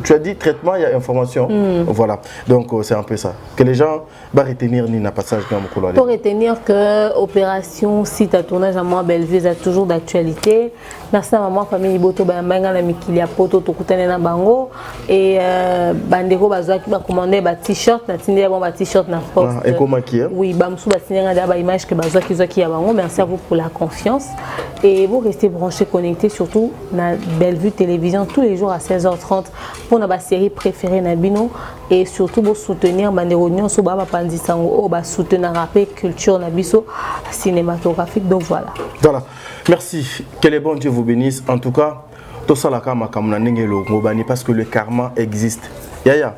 Speaker 1: tu as dit traitement, il y a information. Voilà. Donc c'est un peu ça. Que les gens vont retenir ni na passage dans mon couloir.
Speaker 11: Pour retenir que opération site à tournage à moi Bellevue a toujours d'actualité. Merci à maman famille Boto Bambanga la Mikilia Poto Tokutane na bango et bandeko bazwa qui va commander ba t-shirt na tindi ya ba t-shirt na poste.
Speaker 1: Et comment qui est?
Speaker 11: Oui, bamsou ba signer ba image que bazwa qui ya bango. Merci à vous pour la confiance et vous restez branchés connectés surtout na Bellevue télévision tous les jours à 16h30 pour na série préférée na bino et surtout pour soutenir bandeko nyonso ba pandisango o ba soutenir rapé culture na biso cinématographique. Donc voilà.
Speaker 1: Voilà. Merci. Que les bons Dieu vous bénisse. En tout cas, tout ça la kama kamuna nengelo ngobani parce que le karma existe. Yaya.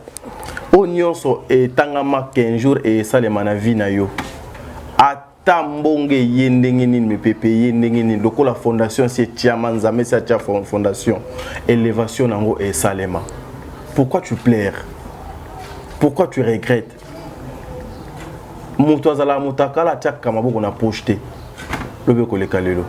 Speaker 1: Onionso et tangama 15 jours et ça les manavi na yo. ata mbonge ye ndenge nini mepepe ye ndenge nini lokola fondation si tiama nzambe si atia fondation élévation nango et salema. Pourquoi tu pleures? Pourquoi tu regrettes? Moto azala motakala tia kamaboko na pocheté. Lobe koleka lelo.